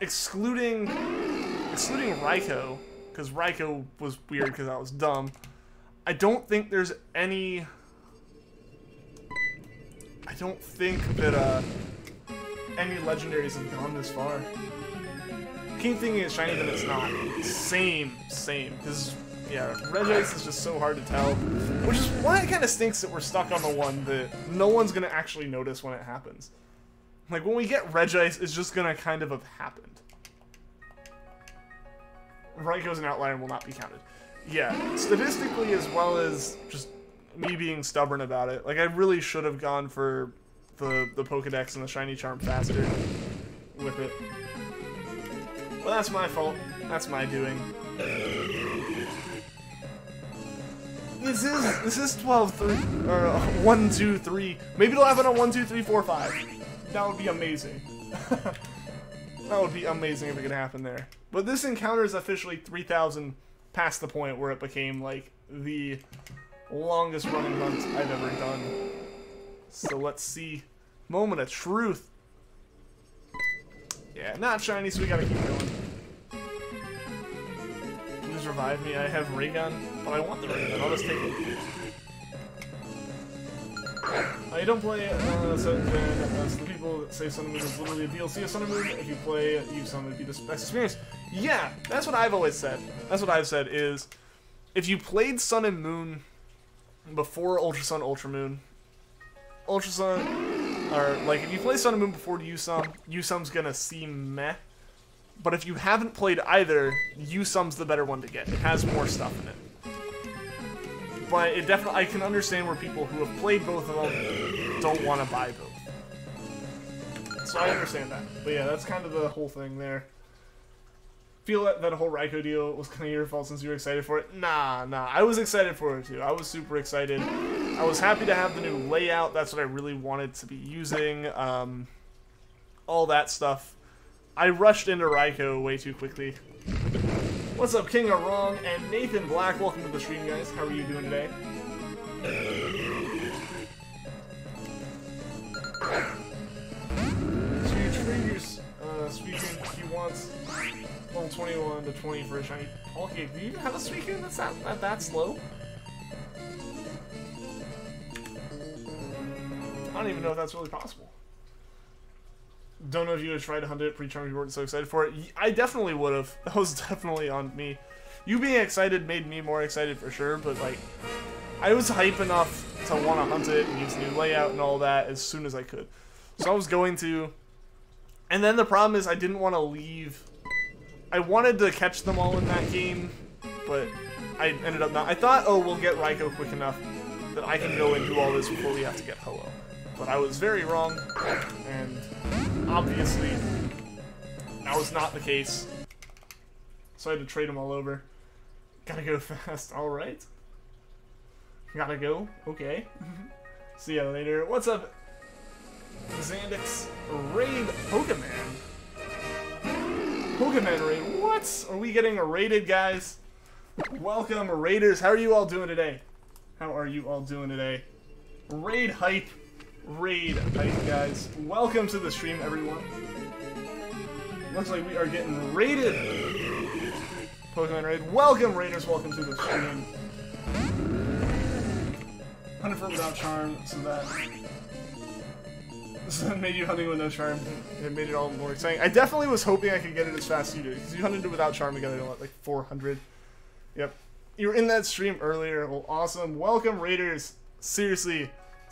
Speaker 1: Excluding Raikou, because Raikou was weird because I was dumb, I don't think there's any... I don't think that, any legendaries have gone this far. Keep thinking it's shiny, but it's not. Same. Because, yeah, Regice is just so hard to tell. Which is why it kind of stinks that we're stuck on the one that no one's going to actually notice when it happens. Like, when we get Regice, it's just going to kind of have happened. Raikou's an outlier and will not be counted. Yeah, statistically as well as just me being stubborn about it. Like, I really should have gone for the Pokedex and the Shiny Charm faster with it. Well, that's my fault. That's my doing. This is 12-3 or 1-2-3. Maybe it'll happen on 1-2-3-4-5. That would be amazing. That would be amazing if it could happen there. But this encounter is officially 3,000 past the point where it became like the longest running hunt I've ever done. So let's see. Moment of truth. Yeah, not shiny, so we gotta keep going. Please revive me. I have Ray Gun, but I want the Ray Gun. I'll just take it. I don't play so the people that say Sun and Moon is literally a DLC of Sun and Moon. If you play Use Sun, it would be the best experience. Yeah, that's what I've always said. That's what I've said is, if you played Sun and Moon before Ultra Sun, Ultra Moon, Ultra Sun, or like if you play Sun and Moon before Usum's gonna seem meh. But if you haven't played either, Usum's the better one to get. It has more stuff in it. But it definitely, I can understand where people who have played both of them don't want to buy both. So I understand that. But yeah, that's kind of the whole thing there. Feel that whole Raikou deal was kind of your fault since you were excited for it? Nah. I was excited for it too. I was super excited. I was happy to have the new layout. That's what I really wanted to be using. All that stuff. I rushed into Raikou way too quickly. What's up, King of Wrong and Nathan Black? Welcome to the stream, guys. How are you doing today? So you trade your Suicune he wants level 21 to 20 for a shiny Poipole. Do you even have a Suicune that's that slow? I don't even know if that's really possible. Don't know if you would have tried to hunt it pre-charm. You weren't so excited for it. I definitely would have. That was definitely on me. You being excited made me more excited for sure, but like, I was hype enough to want to hunt it and use the new layout and all that as soon as I could. So I was going to. And then the problem is I didn't want to leave. I wanted to catch them all in that game, but I ended up not. I thought, oh, we'll get Raikou quick enough that I can go and do all this before we have to get Ho-Oh. But I was very wrong, and obviously that was not the case. So I had to trade them all over. Gotta go fast, alright. Gotta go, okay. See ya later. What's up, Xandix? Raid Pokemon. Pokemon raid, what? Are we getting raided, guys? Welcome, Raiders. How are you all doing today? How are you all doing today? Raid hype. Raid hype, guys. Welcome to the stream, everyone. Looks like we are getting raided. Pokemon raid. Welcome, Raiders. Welcome to the stream. 100 without charm, so that made you hunting with no charm. It made it all more exciting. I definitely was hoping I could get it as fast as you did, because you hunted it without charm together at like 400. Yep. You were in that stream earlier. Well, awesome. Welcome, Raiders. Seriously,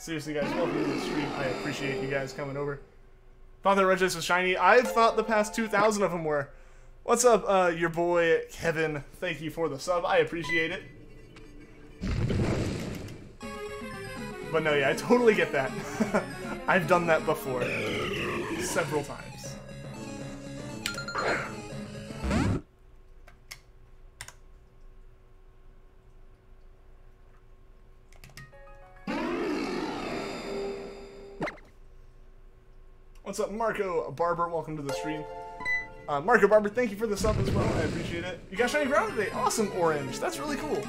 Speaker 1: guys, welcome to the stream. I appreciate you guys coming over. Thought that Regice was shiny. I've thought the past 2,000 of them were. What's up, your boy, Kevin? Thank you for the sub. I appreciate it. But no, yeah, I totally get that. I've done that before. Several times. What's up, Marco Barber? Welcome to the stream. Marco Barber, thank you for the sub as well. I appreciate it. You got shiny ground today. Awesome, Orange. That's really cool.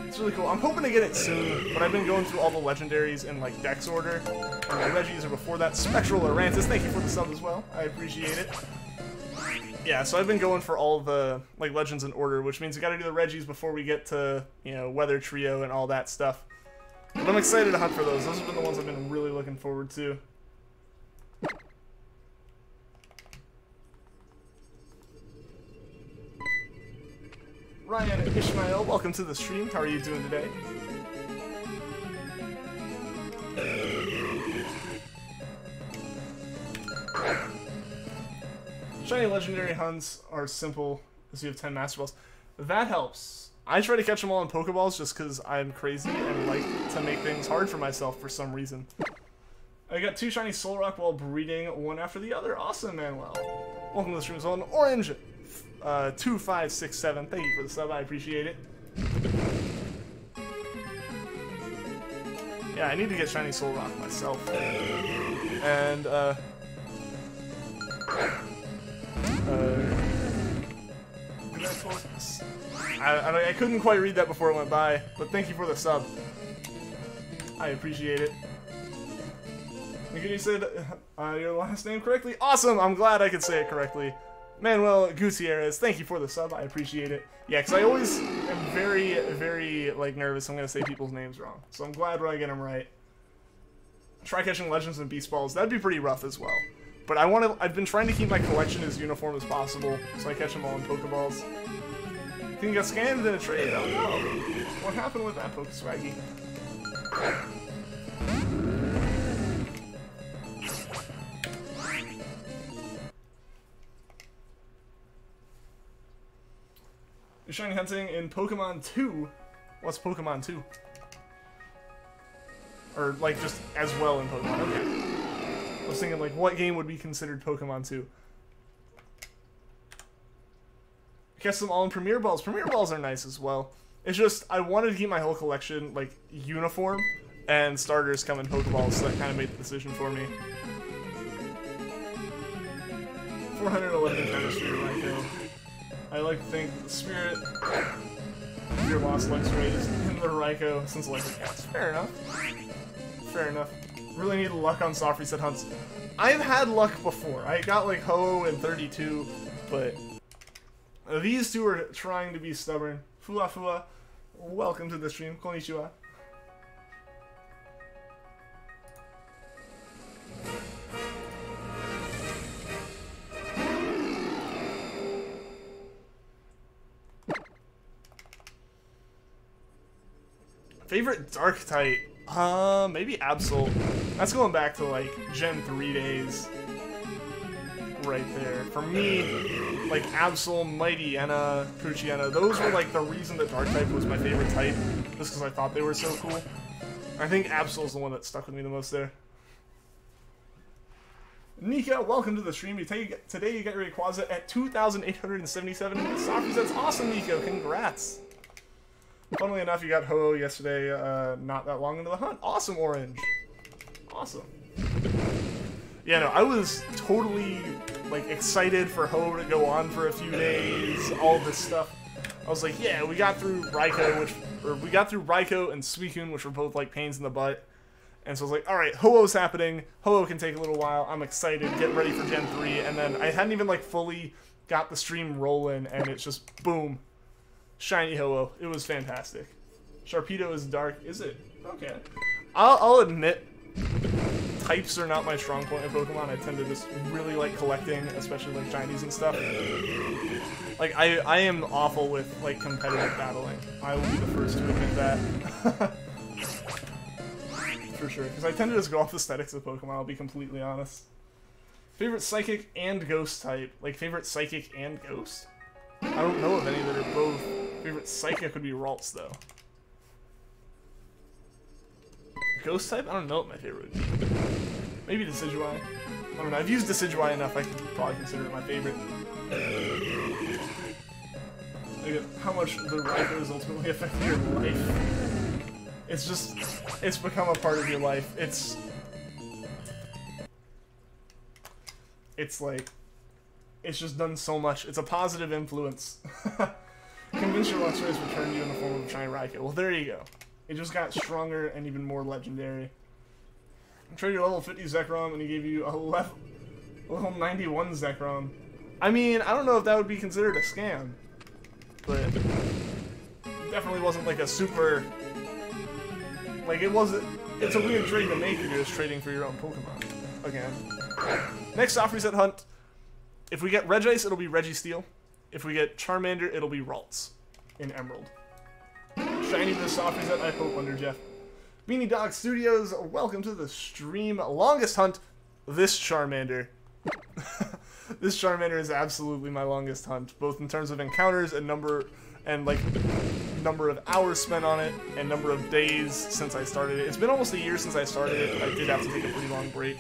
Speaker 1: It's really cool. I'm hoping to get it soon, but I've been going through all the legendaries in like Dex order. And the Regis are before that. Spectral Orantis, thank you for the sub as well. I appreciate it. Yeah, so I've been going for all the like legends in order, which means we got to do the Regis before we get to, you know, Weather Trio and all that stuff. But I'm excited to hunt for those. Those have been the ones I've been really looking forward to. Ryan Ishmael, welcome to the stream. How are you doing today? Shiny legendary hunts are simple as you have 10 Master Balls. That helps. I try to catch them all in Pokeballs just because I'm crazy and like to make things hard for myself for some reason. I got 2 shiny Solrock while breeding, one after the other. Awesome, Manuel. Welcome to the stream as well. An Orange 2567. Thank you for the sub. I appreciate it. Yeah, I need to get Shiny Soul Rock myself. And, I couldn't quite read that before it went by, but thank you for the sub. I appreciate it. You said your last name correctly. Awesome! I'm glad I could say it correctly. Manuel Gutierrez, thank you for the sub. I appreciate it. Yeah, because I always am very, very like nervous I'm gonna say people's names wrong. So I'm glad when I get them right. Try catching Legends and Beast Balls. That'd be pretty rough as well. But I've been trying to keep my collection as uniform as possible, so I catch them all in Pokeballs. I think you got scammed in a trade. Oh no! What happened with that Pokeswaggy? You're shiny hunting in Pokemon 2? What's Pokemon 2? Or, like, just as well in Pokemon. Okay. I was thinking, like, what game would be considered Pokemon 2? Catch them all in Premier Balls. Premier Balls are nice as well. It's just, I wanted to keep my whole collection, like, uniform, and starters come in Pokeballs, so that kind of made the decision for me. 411 chemistry, Raikou. I like to think that the spirit of your lost Lex rate is in the Raikou since Electric Cats. Fair enough. Fair enough. Really need luck on soft reset hunts. I've had luck before. I got like Ho-Oh in 32, but these two are trying to be stubborn. Fua Fua, welcome to the stream. Konnichiwa. Favorite dark type? Maybe Absol. That's going back to like Gen 3 days. Right there. For me, like Absol, Mightyena, Poochyena, those were like the reason that dark type was my favorite type. Just because I thought they were so cool. I think Absol's the one that stuck with me the most there. Nika, welcome to the stream. Today you get your Rayquaza at 2,877 Soccer. That's awesome, Nico. Congrats. Funnily enough, you got Ho-Oh yesterday, not that long into the hunt. Awesome, Orange. Awesome. Yeah, no, I was totally, like, excited for Ho-Oh to go on for a few days, all this stuff. I was like, yeah, we got through Raikou, and Suicune, which were both, like, pains in the butt. And so I was like, alright, Ho-Oh's happening. Ho-Oh can take a little while. I'm excited. Get ready for Gen 3. And then I hadn't even, like, fully got the stream rolling, and it's just, boom. Shiny Ho-Oh. It was fantastic. Sharpedo is dark. Is it? Okay. I'll admit, types are not my strong point in Pokemon. I tend to just really like collecting, especially like Shinies and stuff. Like, I am awful with like competitive battling. I will be the first to admit that. For sure. Because I tend to just go off aesthetics of Pokemon, I'll be completely honest. Favorite Psychic and Ghost type. Like, favorite Psychic and Ghost? I don't know of any that are both. Favorite Psychic would be Ralts, though. Ghost type? I don't know what my favorite would be. Maybe Decidueye. I don't know. I've used Decidueye enough, I could probably consider it my favorite. Look at how much the Raikou is ultimately affecting your life. It's just, it's become a part of your life. It's like, it's just done so much. It's a positive influence. Convince your Luxray has returned you in the form of a shiny Raikou. Well, there you go. It just got stronger and even more legendary. Traded your level 50 Zekrom and he gave you a level 91 Zekrom. I mean, I don't know if that would be considered a scam, but it definitely wasn't like a super. Like, it wasn't. It's a weird trade to make if you're just trading for your own Pokemon. Again. Next off reset hunt. If we get Regice, it'll be Registeel. If we get Charmander, it'll be Ralts in Emerald. Shiny this soft reset, I hope, Wonder Jeff. Beanie Dog Studios, welcome to the stream. Longest hunt, this Charmander. This Charmander is absolutely my longest hunt, both in terms of encounters and number of hours spent on it, and number of days since I started it. It's been almost a year since I started it. I did have to take a pretty long break.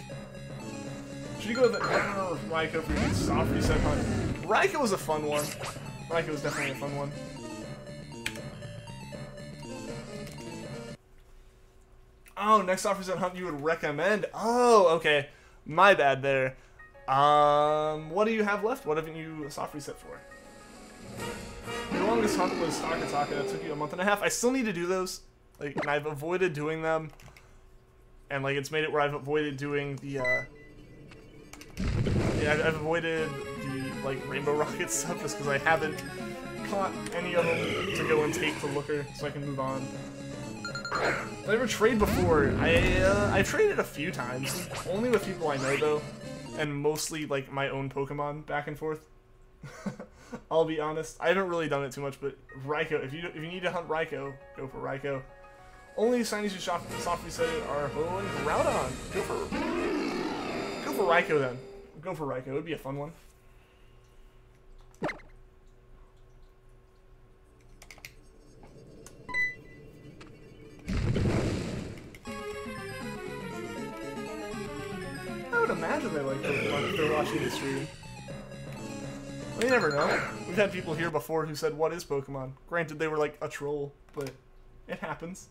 Speaker 1: Should you go with the Raikou or Raikou for your next soft reset hunt? Raikou was a fun one. Raikou was definitely a fun one. Oh, next offers at hunt you would recommend. Oh, okay. My bad there. What do you have left? What haven't you soft reset for? Your longest hunt was Takataka. That took you a month and a half. I still need to do those. Like, and I've avoided doing them. And, like, it's made it where I've avoided doing the, yeah, I've avoided the, like, Rainbow Rocket stuff just because I haven't caught any of them to go and take to Looker so I can move on. Did I ever trade before? I traded a few times. Only with people I know, though. And mostly, like, my own Pokemon back and forth. I'll be honest. I haven't really done it too much, but Raikou, if you need to hunt Raikou, go for Raikou. Only Shinies who soft reset are Ho and Groudon. Go for Raikou then. Go for Raikou. It would be a fun one. I would imagine they like Pokemon if they're watching the stream. Well, you never know. We've had people here before who said, "What is Pokemon?" Granted, they were like a troll, but it happens.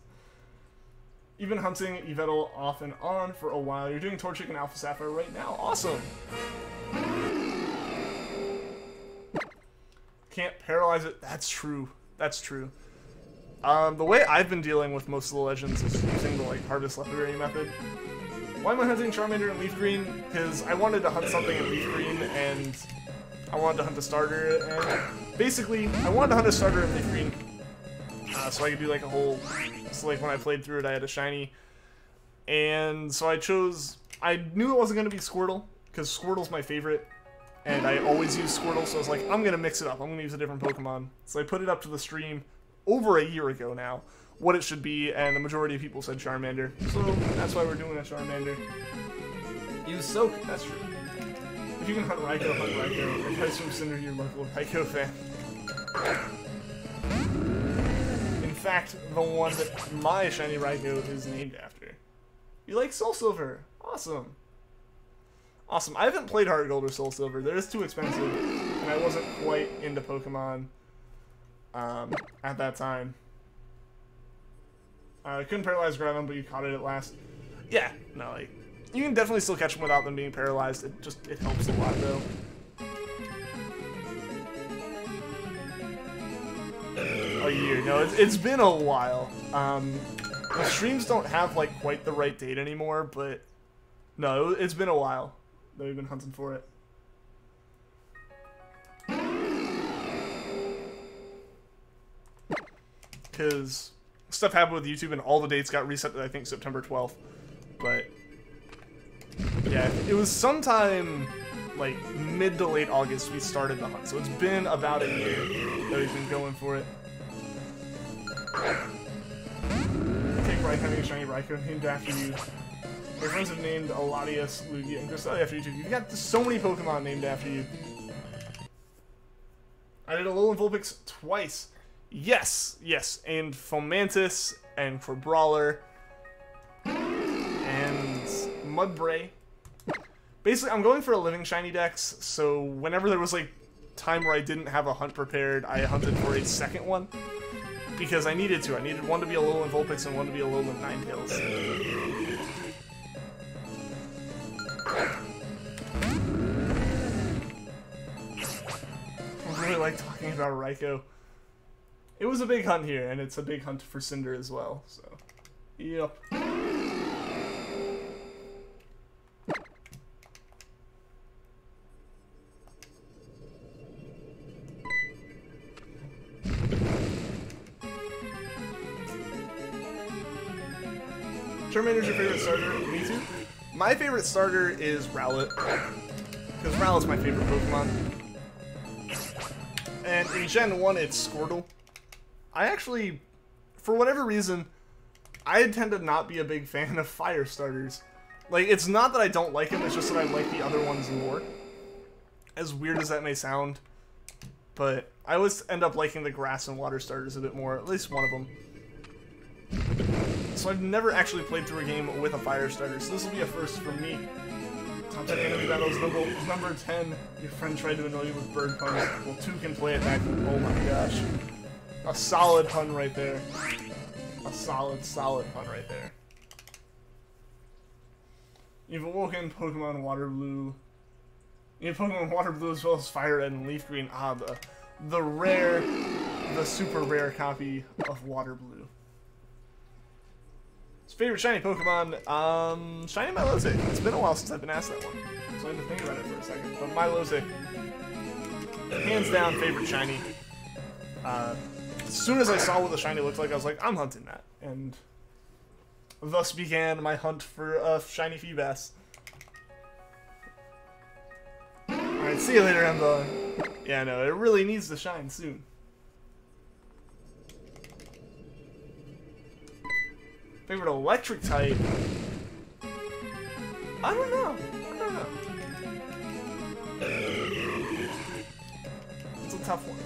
Speaker 1: You've been hunting Yveltal off and on for a while. You're doing Torchic and Alpha Sapphire right now. Awesome! Can't paralyze it. That's true. That's true. The way I've been dealing with most of the legends is using the like Harvest Legendary method. Why am I hunting Charmander and Leafgreen? Because I wanted to hunt something in Leafgreen, and I wanted to hunt a starter, and basically, I wanted to hunt a starter in Leafgreen, so I could do like a whole, so like when I played through it I had a shiny, and so I knew it wasn't going to be Squirtle, because Squirtle's my favorite, and I always use Squirtle, so I was like, I'm going to mix it up, I'm going to use a different Pokemon, so I put it up to the stream over a year ago now, what it should be, and the majority of people said Charmander, so that's why we're doing a Charmander. Use Soak, that's true. If you can hunt Raikou, hunt Raikou. Advice from Cinder, your local Raikou fan. In fact, the one that my shiny Raikou is named after. You like Soul Silver? Awesome. Awesome. I haven't played Heart Gold or Soul Silver. They're just too expensive, and I wasn't quite into Pokemon at that time. I couldn't paralyze Groudon, but you caught it at last. Yeah, no, like, you can definitely still catch them without them being paralyzed. It helps a lot, though. A year. No, it's been a while. The streams don't have, like, quite the right date anymore, but no, it's been a while that we've been hunting for it. Because stuff happened with YouTube and all the dates got reset to, I think, September 12th. But yeah, it was sometime like mid to late August we started the hunt, so it's been about a year that we've been going for it. Take Raikou, having a shiny Raikou named after you. My friends have named Aladius, Lugia, and Cresselia after you too. You've got so many Pokemon named after you. I did Alolan Vulpix twice. Yes, yes, and Fomantis, and Crabrawler, and Mudbray. Basically, I'm going for a living shiny dex, so whenever there was, like, time where I didn't have a hunt prepared, I hunted for a second one, because I needed to. I needed one to be Alolan Vulpix and one to be Alolan Ninetales. I really like talking about Raikou. It was a big hunt here, and it's a big hunt for Cinder as well, so, yep. Charmander's your favorite starter? Me too. My favorite starter is Rowlet, because Rowlet's my favorite Pokemon. And in Gen 1, it's Squirtle. I actually, for whatever reason, I tend to not be a big fan of fire starters. Like, it's not that I don't like them, it's just that I like the other ones more. As weird as that may sound. But I always end up liking the grass and water starters a bit more, at least one of them. So I've never actually played through a game with a fire starter, so this will be a first for me. Top 10 enemy battles number 10. Your friend tried to annoy you with bird puns. Well, 2 can play it back. Oh my gosh. A solid pun right there. A solid pun right there. You've awoken Pokemon Water Blue. You have Pokemon Water Blue as well as Fire Red and Leaf Green. Ah, the rare, the super rare copy of Water Blue. His favorite shiny Pokemon, Shiny Milotic. It's been a while since I've been asked that one, so I had to think about it for a second. But Milotic, hands down, favorite shiny. As soon as I saw what the shiny looked like, I was like, I'm hunting that. And thus began my hunt for a shiny Feebas. Alright, see you later, Emba. Yeah, no, it really needs to shine soon. Favorite electric type? I don't know. It's a tough one.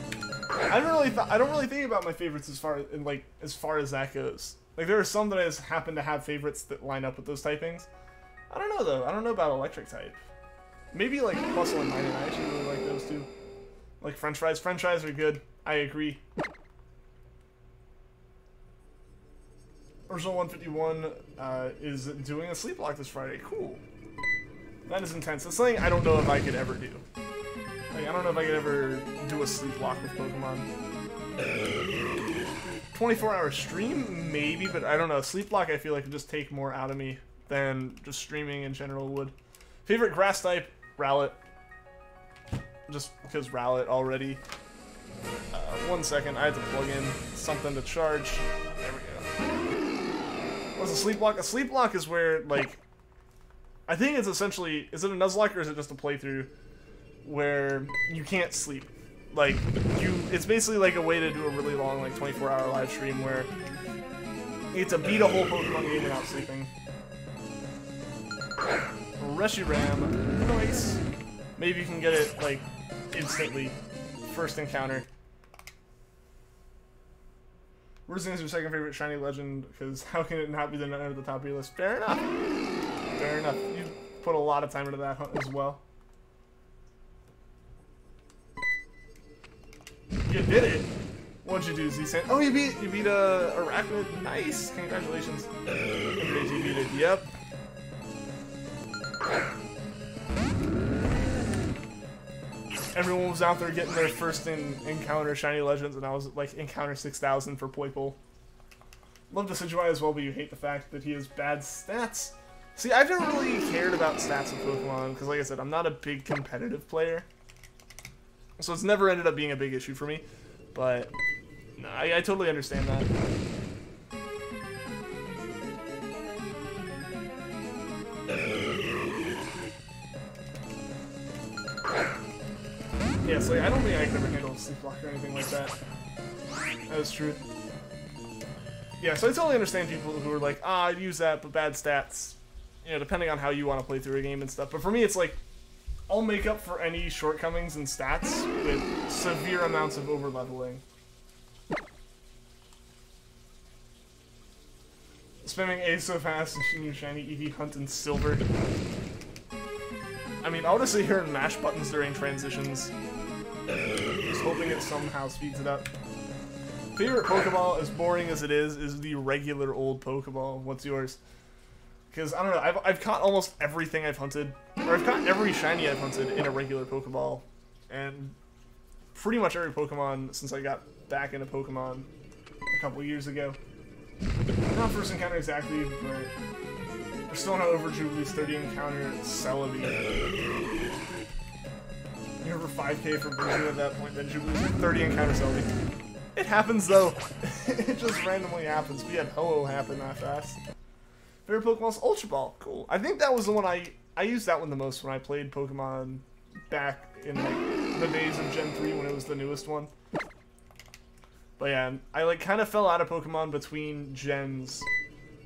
Speaker 1: I don't really think about my favorites as far as that goes. Like, there are some that I just happen to have favorites that line up with those typings. I don't know though. I don't know about electric type. Maybe like Plusle and Minun. I actually really like those two. Like French fries. French fries are good. I agree. Original 151 is doing a sleep lock this Friday. Cool. That is intense. That's something I don't know if I could ever do. Like, I don't know if I could ever do a sleep lock with Pokemon. 24-hour stream? Maybe, but I don't know. Sleep lock I feel like would just take more out of me than just streaming in general would. Favorite grass type? Rowlet. Just because Rowlet already. 1 second, I had to plug in something to charge. There we go. What's a sleep lock? A sleep lock is where, like, I think it's essentially, is it a Nuzlocke or is it just a playthrough where you can't sleep? Like, it's basically like a way to do a really long, like, 24-hour live stream where you get to beat a whole Pokemon game without sleeping. Reshiram, nice. Maybe you can get it, like, instantly. First encounter. Where's your second favorite shiny legend? Because how can it not be the none at the top of your list? Fair enough. Fair enough. You put a lot of time into that hunt as well. You did it. What'd you do, Z-San? Oh, you beat a Arachnid. Nice. Congratulations. You beat it. Yep. Everyone was out there getting their first encounter shiny legends, and I was like encounter 6,000 for Poipole. Love Decidueye as well, but you hate the fact that he has bad stats. See, I've never really cared about stats of Pokemon because, like I said, I'm not a big competitive player, so it's never ended up being a big issue for me. But no, I totally understand that. Yeah, so like, I don't think I could ever handle a sleep lock or anything like that. That is true. Yeah, so I totally understand people who are like, ah, I'd use that, but bad stats. You know, depending on how you want to play through a game and stuff. But for me, it's like, I'll make up for any shortcomings in stats with severe amounts of overleveling. Spamming A so fast and your shiny EV hunt in silver. I mean, I'll just sit here and mash buttons during transitions. Just hoping it somehow speeds it up. Favorite Pokeball, as boring as it is the regular old Pokeball. What's yours? Because, I don't know, I've caught almost everything I've hunted. Or I've caught every shiny I've hunted in a regular Pokeball. And pretty much every Pokemon since I got back into Pokemon a couple years ago. Not first encounter exactly, but we're still not over Jubilee's 30 encounter Celebi. You're over 5k for Bruiser at that point, then Jubilee's 30 encounter Celebi. It happens though. It just randomly happens. We had Ho-Oh happen that fast. Favorite Pokemon's Ultra Ball. Cool. I think that was the one I used that one the most when I played Pokemon back in like the days of Gen 3 when it was the newest one. But yeah, I like kind of fell out of Pokemon between Gens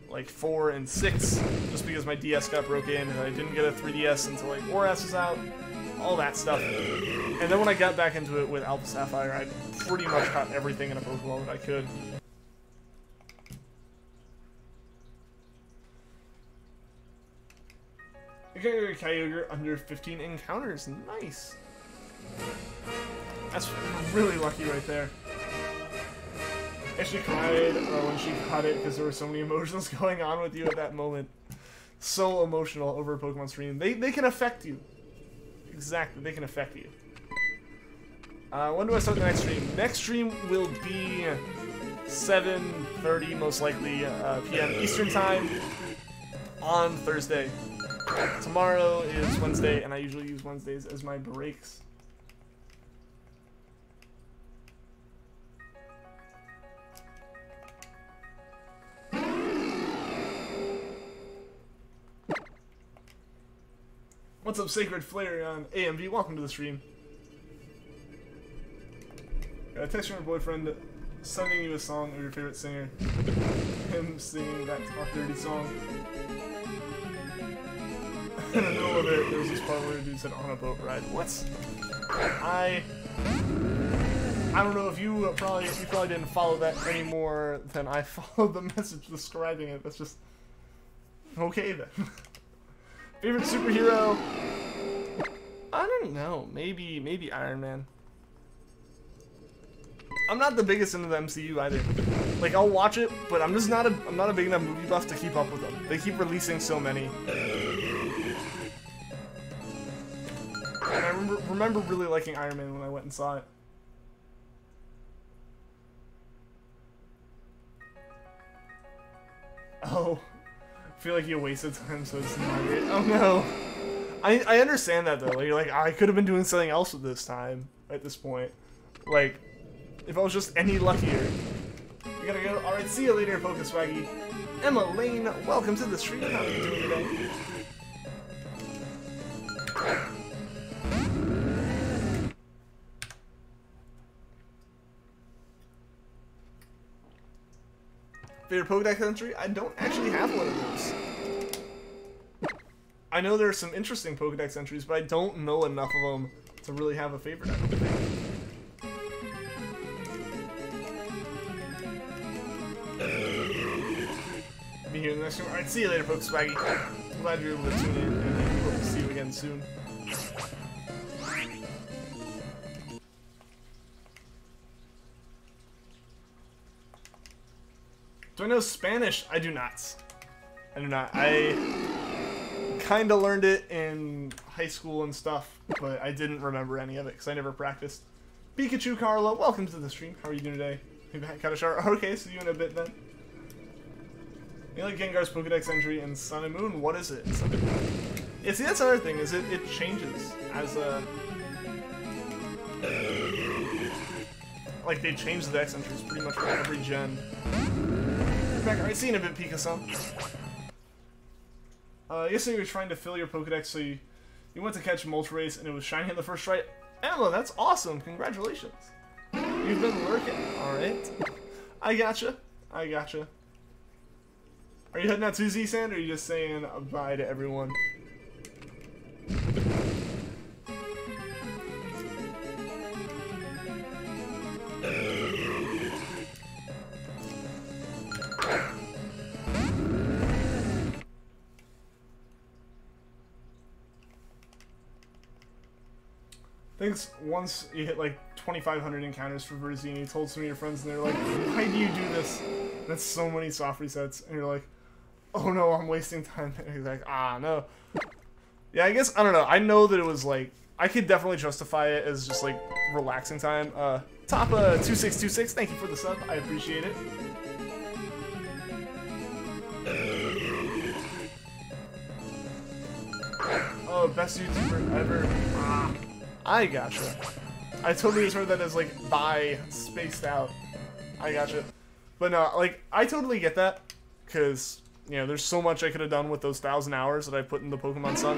Speaker 1: like 4 and 6 just because my DS got broken and I didn't get a 3DS until like ORAS was out, all that stuff. And then when I got back into it with Alpha Sapphire, I pretty much caught everything in a Pokemon that I could. You got your Kyogre under 15 encounters. Nice. That's really lucky right there. She cried when she caught it because there were so many emotions going on with you at that moment. so emotional over a Pokemon stream. They can affect you. Exactly, they can affect you. When do I start the next stream? Next stream will be 7:30, most likely, p.m. Eastern Time on Thursday. Tomorrow is Wednesday, and I usually use Wednesdays as my breaks. What's up, Sacred Flareon AMV? Welcome to the stream. Got a text from your boyfriend sending you a song of your favorite singer. Him singing that Talk Dirty song. In the middle of it, there was this part where the dude said on a boat ride. What? I don't know if you probably didn't follow that any more than I followed the message describing it. That's just okay then. Favorite superhero? I don't know. Maybe Iron Man. I'm not the biggest into the MCU either. Like, I'll watch it, but I'm not a big enough movie buff to keep up with them. They keep releasing so many. And I remember really liking Iron Man when I went and saw it. Oh, I feel like you wasted time, so it's not great. Oh no. I understand that though. Like, you're like, I could have been doing something else with this time at this point. Like, if I was just any luckier. We gotta go. Alright, see you later, Pokeswaggy. Emma Lane, welcome to the stream. How are you doing today? Favorite Pokedex entry? I don't actually have one of those. I know there are some interesting Pokedex entries, but I don't know enough of them to really have a favorite, I don't think. Be here in the next one. Alright, see you later, folks. Swaggy. I'm glad you're able to tune in, and I hope to see you again soon. Do I know Spanish? I do not. I do not. I kind of learned it in high school and stuff, but I didn't remember any of it because I never practiced. Pikachu Carla, welcome to the stream. How are you doing today? Maybe I got a shower. Okay, see you in a bit then. You like Gengar's Pokedex entry in Sun and Moon? What is it? Yeah, see, that's another thing, is it changes as a... Like, they change the Dex entries pretty much for every gen. Back, alright, see you in a bit, Pika-san. Yesterday you were trying to fill your Pokedex, so you went to catch Moltres, and it was shiny in the first try. Emma, that's awesome! Congratulations! You've been lurking. Alright. I gotcha. I gotcha. Are you heading out to Z-Sand, or are you just saying bye to everyone? Thanks. Once you hit like 2,500 encounters for Verzini, you told some of your friends, and they're like, why do you do this? That's so many soft resets. And you're like, oh no, I'm wasting time. And he's like, ah, no. Yeah, I guess, I don't know. I know that it was like, I could definitely justify it as just like relaxing time. Toppa2626, thank you for the sub. I appreciate it. Oh, best YouTuber ever. Ah. I gotcha. I totally just heard that as like by spaced out. I gotcha. But no, like I totally get that because you know there's so much I could have done with those 1,000 hours that I put into Pokemon Sun.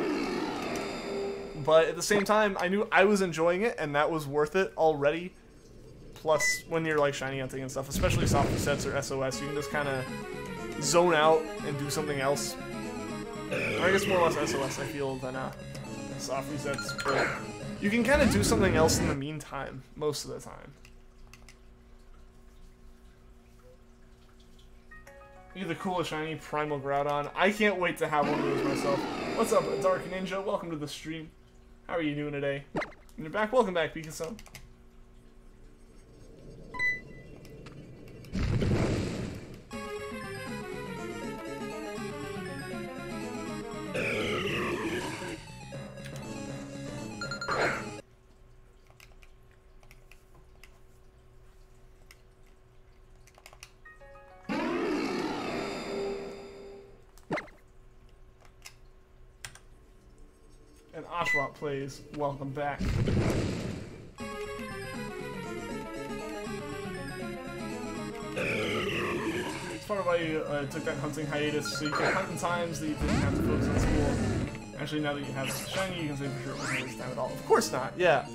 Speaker 1: But at the same time, I knew I was enjoying it and that was worth it already. Plus, when you're like shiny hunting and stuff, especially soft resets or SOS, you can just kind of zone out and do something else. Or I guess more or less SOS I feel than soft resets, but you can kind of do something else in the meantime, most of the time. You're the coolest shiny Primal Groudon. I can't wait to have one of those myself. What's up, Dark Ninja? Welcome to the stream. How are you doing today? And you're back? Welcome back, Pika-san. Oshawott plays. Welcome back. It's part of why you took that hunting hiatus, so you could hunt in times that you didn't have to focus on school. Actually, now that you have Shiny, you can say for sure it wasn't a waste of time at all. Of course not, yeah.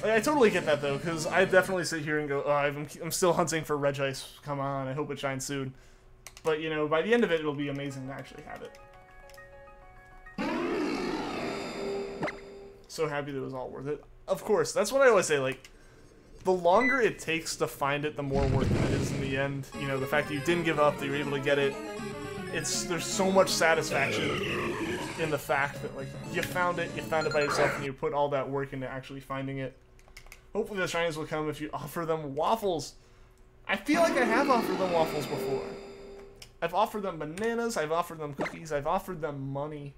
Speaker 1: Like, I totally get that, though, because I definitely sit here and go, oh, I'm still hunting for Regice. Come on, I hope it shines soon. But, you know, by the end of it, it'll be amazing to actually have it. So happy that it was all worth it. Of course, that's what I always say, like, the longer it takes to find it, the more worth it is in the end. You know, the fact that you didn't give up, that you were able to get it, there's so much satisfaction in the fact that, like, you found it by yourself, and you put all that work into actually finding it. Hopefully the shinies will come if you offer them waffles. I feel like I have offered them waffles before. I've offered them bananas, I've offered them cookies, I've offered them money.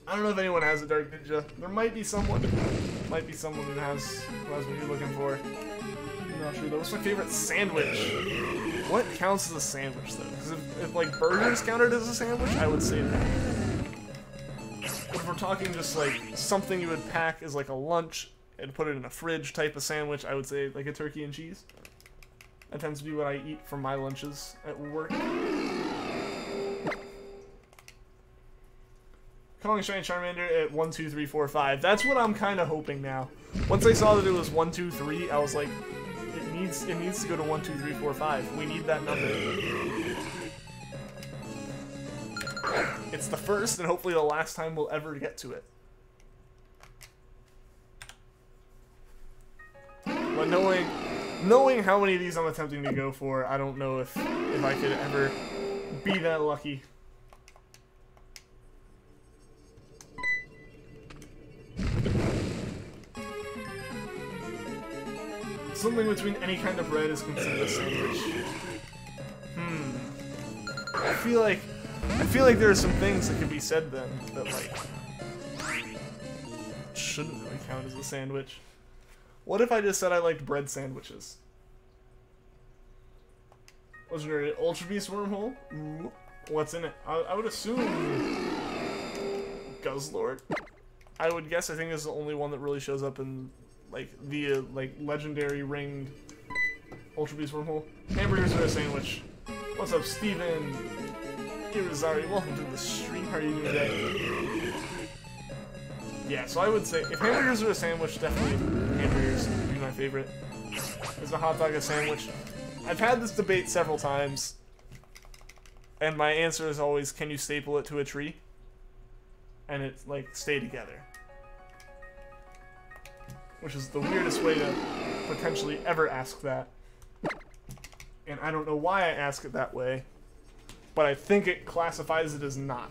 Speaker 1: I don't know if anyone has a Dark Ninja. There might be someone. Might be someone who has what you're looking for. I'm not sure though. What's my favorite sandwich? What counts as a sandwich though? Because if like burgers counted as a sandwich, I would say that. But if we're talking just like something you would pack as like a lunch and put it in a fridge type of sandwich, I would say like a turkey and cheese. That tends to be what I eat for my lunches at work. Calling Shiny Charmander at 1, 2, 3, 4, 5. That's what I'm kind of hoping now. Once I saw that it was 1, 2, 3, I was like, it needs to go to 1, 2, 3, 4, 5. We need that number. It's the first, and hopefully the last time we'll ever get to it. But knowing how many of these I'm attempting to go for, I don't know if I could ever be that lucky. Something between any kind of red is considered a sandwich. I feel like there are some things that could be said then that like shouldn't really count as a sandwich. What if I just said I liked bread sandwiches? Legendary Ultra Beast Wormhole? Ooh. What's in it? I would assume Guzzlord. I would guess. I think this is the only one that really shows up in like the like legendary ringed Ultra Beast Wormhole. Hamburgers are a sandwich. What's up, Steven? Irizari, welcome to the stream. How are you doing today? Yeah, so I would say if hamburgers are a sandwich, definitely hamburgers would be my favorite. Is a hot dog a sandwich? I've had this debate several times, and my answer is always, can you staple it to a tree? And it like stay together. Which is the weirdest way to potentially ever ask that. And I don't know why I ask it that way, but I think it classifies it as not.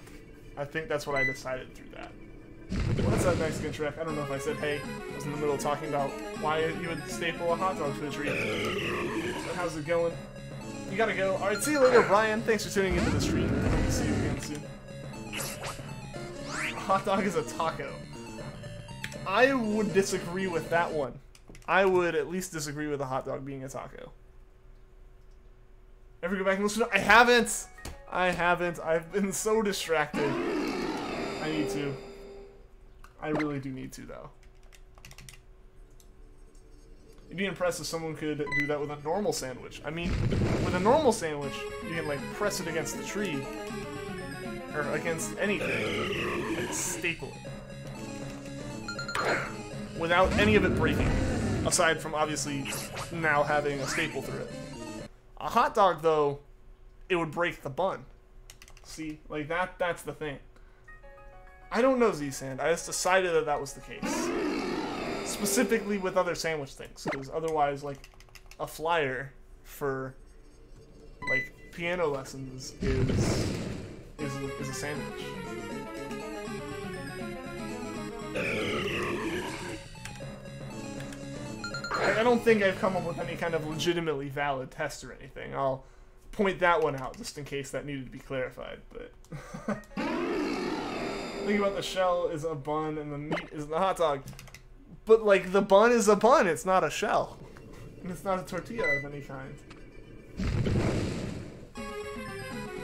Speaker 1: I think that's what I decided through that. What's that Mexican Shrek? I don't know if I said hey. I was in the middle of talking about why you would staple a hot dog to a tree. But how's it going? You gotta go. Alright, see you later, Brian. Thanks for tuning into the stream. Hope to see you again soon. A hot dog is a taco. I would disagree with that one. I would at least disagree with a hot dog being a taco. Ever go back and listen to it? I haven't! I've been so distracted. I need to. I really do need to, though. It'd be impressive if someone could do that with a normal sandwich. I mean, with a normal sandwich, you can, like, press it against the tree. Or against anything. And staple it. Without any of it breaking. Aside from, obviously, now having a staple through it. A hot dog, though, it would break the bun. See? Like, that's the thing. I don't know, Z-Sand. I just decided that that was the case. Specifically with other sandwich things. Because otherwise, like, a flyer for, like, piano lessons is a sandwich. I don't think I've come up with any kind of legitimately valid test or anything. I'll point that one out just in case that needed to be clarified, but... Think about the shell is a bun and the meat is the hot dog. But, like, the bun is a bun, it's not a shell. And it's not a tortilla of any kind.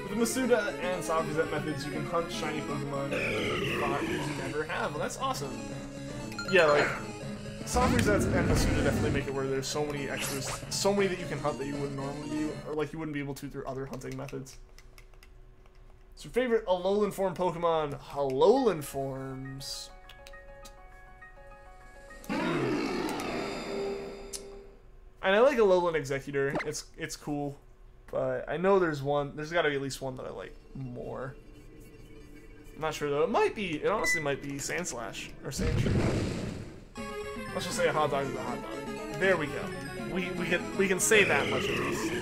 Speaker 1: With the Masuda and Sabrizet methods, you can hunt shiny Pokemon you thought you never have. Well, that's awesome. Yeah, like, Sabrizet and Masuda definitely make it where there's so many extras, so many that you can hunt that you wouldn't normally do, or like you wouldn't be able to through other hunting methods. So, favorite Alolan form Pokemon? Alolan forms. And I like Alolan Executor. It's cool, but I know there's got to be at least one that I like more. I'm not sure though. It honestly might be Sandslash or Sandshrew. Let's just say a hot dog is a hot dog. There we go. We can say that much at least.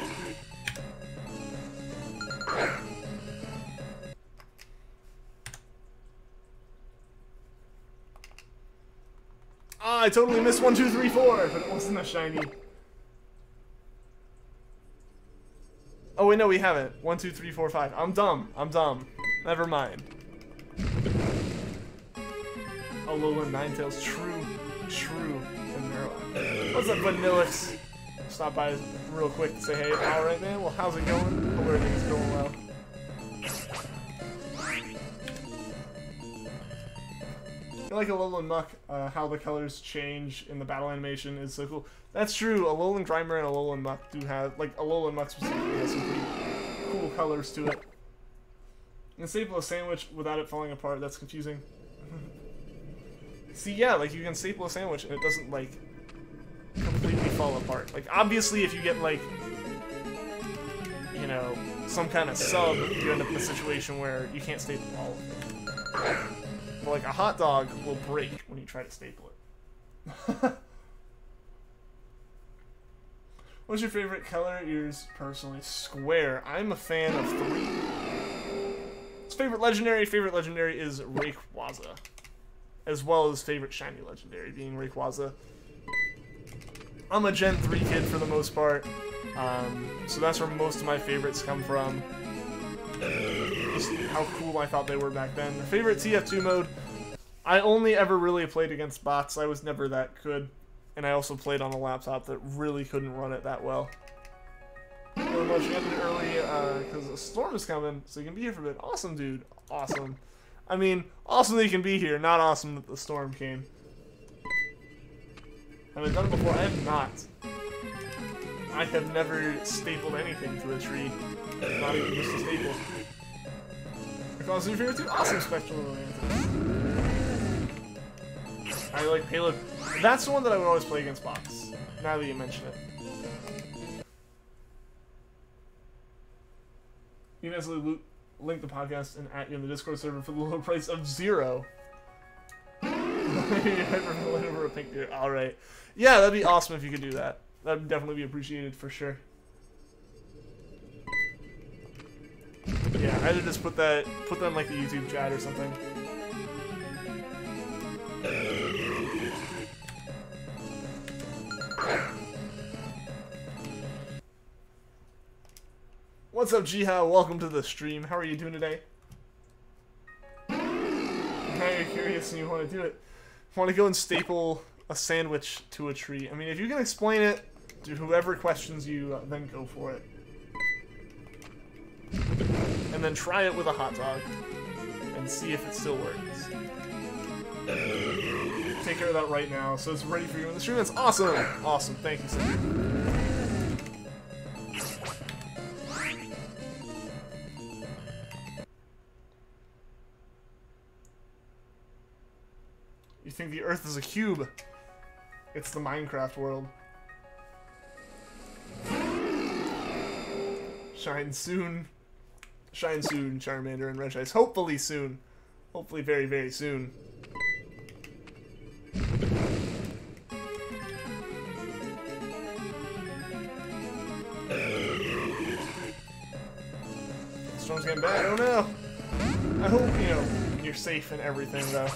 Speaker 1: Ah, I totally missed 1, 2, 3, 4, but it wasn't a shiny. Oh wait, no, we haven't. 1, 2, 3, 4, 5. I'm dumb. Never mind. Alolan Ninetales, true. What's up, Vanillix? Stop by real quick to say hey. Alright, man. Well, how's it going? Hope everything's going well. I like Alolan Muck, how the colors change in the battle animation is so cool. That's true, Alolan Grimer and Alolan Muck do have, like, Alolan Muck specifically has some pretty cool colors to it. You can staple a sandwich without it falling apart, that's confusing. See, yeah, like, you can staple a sandwich and it doesn't, like, completely fall apart. Like, obviously, if you get, like, you know, some kind of sub, you end up in a situation where you can't staple all of it. But, like, a hot dog will break when you try to staple it. What's your favorite color? Yours, personally, square. I'm a fan of 3. His favorite legendary is Rayquaza. As well as favorite shiny legendary being Rayquaza. I'm a Gen 3 kid for the most part. So that's where most of my favorites come from. Just how cool I thought they were back then. Favorite TF2 mode? I only ever really played against bots. I was never that good. And I also played on a laptop that really couldn't run it that well. Really much ended early because a storm is coming, so you can be here for a bit. Awesome, dude. Awesome. I mean, awesome that you can be here, not awesome that the storm came. Have I done it before? I have not. I have never stapled anything to a tree. Not even just a staple. Because your favorite too? Awesome, Spectral Romantic. I like Payload. That's the one that I would always play against bots. Now that you mention it. You can easily link the podcast and at you in the Discord server for the low price of 0. Over a pink deer. Alright. Yeah, that'd be awesome if you could do that. That'd definitely be appreciated for sure. Yeah, either just put that in like the YouTube chat or something. What's up, Jiha? Welcome to the stream. How are you doing today? Now you're curious and you want to do it. Want to go and staple a sandwich to a tree. I mean, if you can explain it to whoever questions you, then go for it. And then try it with a hot dog and see if it still works. Take care of that right now, so it's ready for you in the stream. That's awesome! Awesome, thank you, sir. You think the Earth is a cube? It's the Minecraft world. Shine soon. Shine soon, Charmander and Regice. Hopefully soon. Hopefully very, very soon. Storm's getting bad. Oh no! I hope, you know, you're safe and everything, though.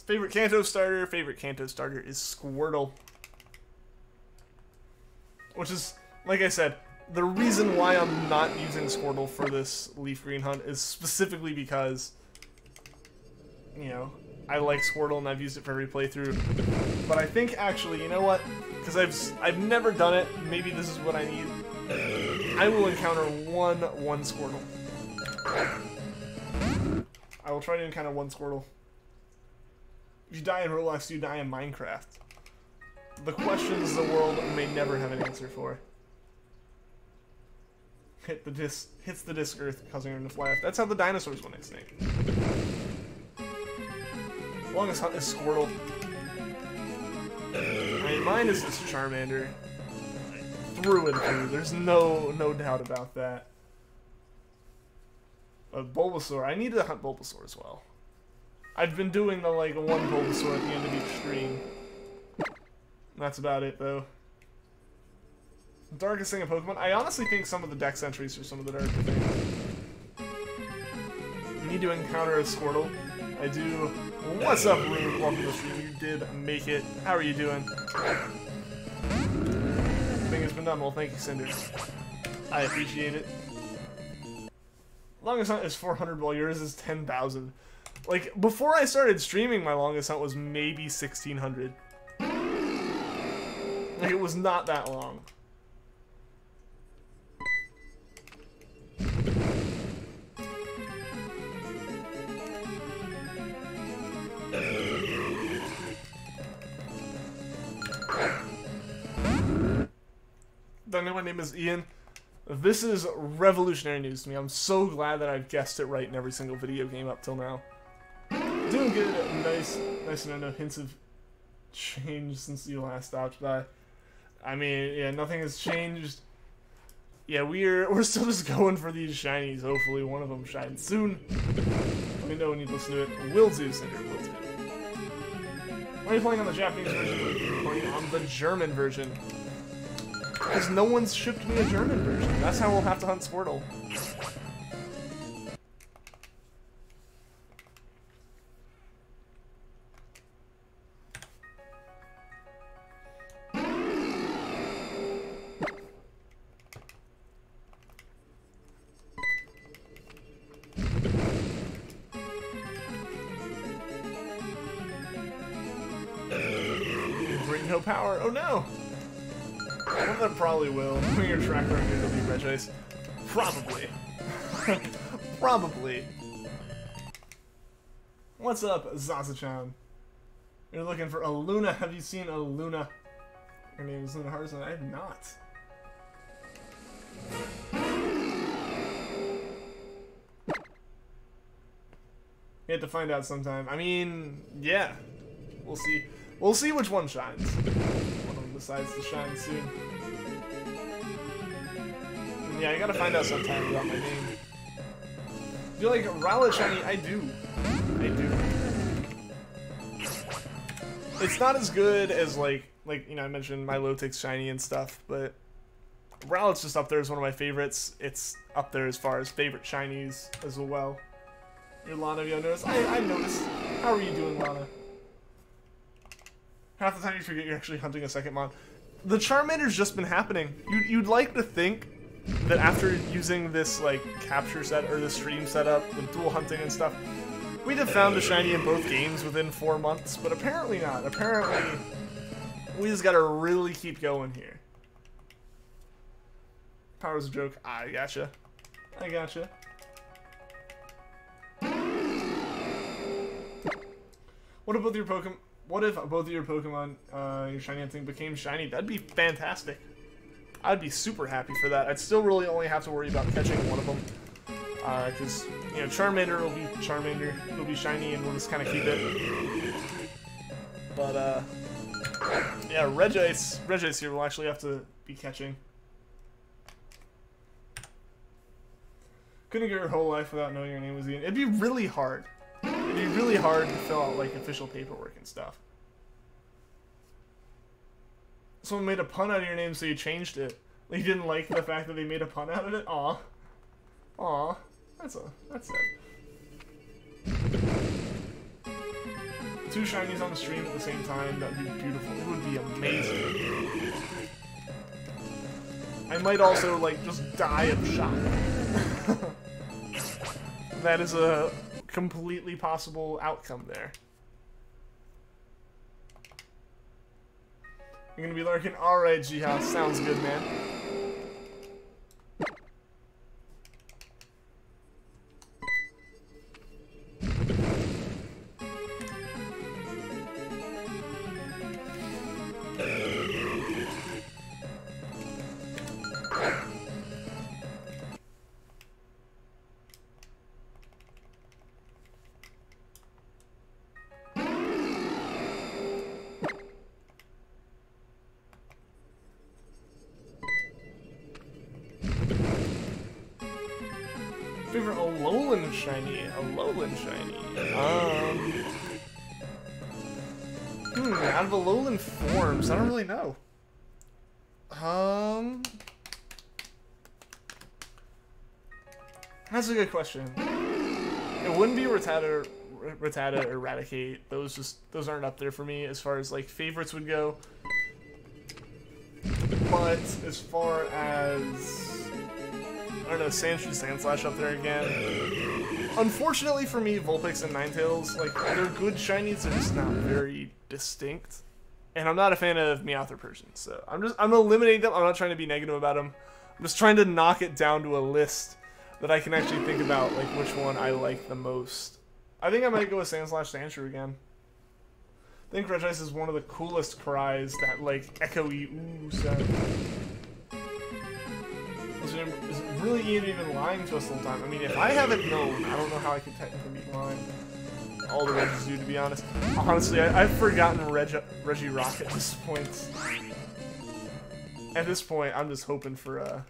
Speaker 1: Favorite Kanto starter? Favorite Kanto starter is Squirtle. Which is, like I said, the reason why I'm not using Squirtle for this Leafgreen hunt is specifically because, you know, I like Squirtle and I've used it for every playthrough. But I think actually, you know what? Because I've never done it. Maybe this is what I need. I will encounter one Squirtle. I will try to encounter one Squirtle. If you die in Roblox, you die in Minecraft. The questions the world may never have an answer for. Hits the disc Earth, causing him to fly off. That's how the dinosaurs went extinct. Longest hunt is Squirtle. I mean, mine is this Charmander. Through and through. There's no doubt about that. But Bulbasaur, I need to hunt Bulbasaur as well. I've been doing the like one Bulbasaur at the end of each stream. That's about it though. Darkest thing in Pokemon? I honestly think some of the Dex entries are some of the darker things. I need to encounter a Squirtle. I do. What's up, Rune? Welcome to the stream. You did make it. How are you doing? Thing has been done. Well, thank you, Cinder. I appreciate it. Longest hunt is 400, while yours is 10,000. Like, before I started streaming, my longest hunt was maybe 1,600. Like, it was not that long. My name is Ian. This is revolutionary news to me. I'm so glad that I've guessed it right in every single video game up till now. Doing good. Nice to know hints of change since you last stopped by. I mean, yeah, nothing has changed. Yeah, we're still just going for these shinies. Hopefully one of them shines soon. Let me know when you listen to it. Will do, Cinder. Will do. Why are you playing on the Japanese version? You're playing on the German version. Because no one's shipped me a German version. That's how we'll have to hunt Squirtle. Bring no power. Oh no! Well, that probably will. When your track record will be Regice. Probably. Probably. What's up, Zaza-chan? You're looking for a Luna. Have you seen a Luna? Her name is Luna Harrison. I have not. You have to find out sometime. I mean, yeah. We'll see. We'll see which one shines. One of them decides to shine soon. And yeah, I gotta find out sometime about my name. Do you like Rowlet shiny? I do. I do. It's not as good as like you know, I mentioned Milotic's shiny and stuff, but Rowlet's just up there as one of my favorites. It's up there as far as favorite shinies as well. Your Lana, you noticed? I noticed. How are you doing, Lana? Half the time you forget you're actually hunting a second mon. The Charmander's just been happening. You'd like to think that after using this like capture set or the stream setup with dual hunting and stuff, we'd have found a shiny in both games within 4 months, but apparently not. Apparently, we just gotta really keep going here. Power's a joke. I gotcha. I gotcha. What about your Pokemon? What if both of your Pokemon, your shiny hunting became shiny? That'd be fantastic. I'd be super happy for that. I'd still really only have to worry about catching one of them. Because, you know, Charmander will be Charmander. It'll be shiny and we'll just kind of keep it. But, yeah, Regice here will actually have to be catching. Couldn't get your whole life without knowing your name was Ian. It'd be really hard. It'd be really hard to fill out, like, official paperwork and stuff. Someone made a pun out of your name, so you changed it. Like, you didn't like the fact that they made a pun out of it? Aw. Aw. That's it. 2 shinies on the stream at the same time, that'd be beautiful. It would be amazing. I might also, like, just die of shock. That is a completely possible outcome there. You're gonna be lurking? Alright, G-House. Sounds good, man. Favorite Alolan shiny? Alolan shiny. Out of Alolan forms, I don't really know. That's a good question. It wouldn't be Rattata or Eradicate. Those aren't up there for me as far as like favorites would go. But as far as I don't know, Sandshrew, Sandslash up there again. Unfortunately for me, Vulpix and Ninetales, like they're good shinies, they're just not very distinct. And I'm not a fan of Meowth Persian, so I'm gonna eliminate them. I'm not trying to be negative about them. I'm just trying to knock it down to a list that I can actually think about, like which one I like the most. I think I might go with Sandslash Sandshrew again. I think Regice is one of the coolest cries, that like echoey ooh sound. Is it really even lying to us the whole time? I mean, if I haven't known, I don't know how I could technically be lying. All the Regis do, to be honest. Honestly, I've forgotten Regirock at this point. At this point, I'm just hoping for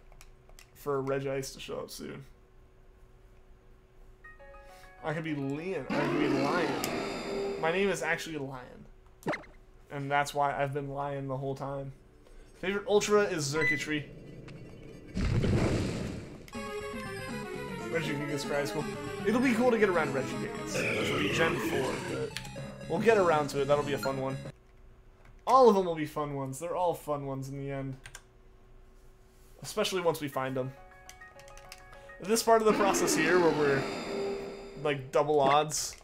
Speaker 1: Regice to show up soon. I could be Lion. I could be Lion. My name is actually Lion. And that's why I've been lying the whole time. Favorite Ultra is Xurkitree. Regigigas Cry is cool. It'll be cool to get around Regigigas. It'll be Gen 4, but we'll get around to it. That'll be a fun one. All of them will be fun ones. They're all fun ones in the end. Especially once we find them. This part of the process here, where we're like double odds,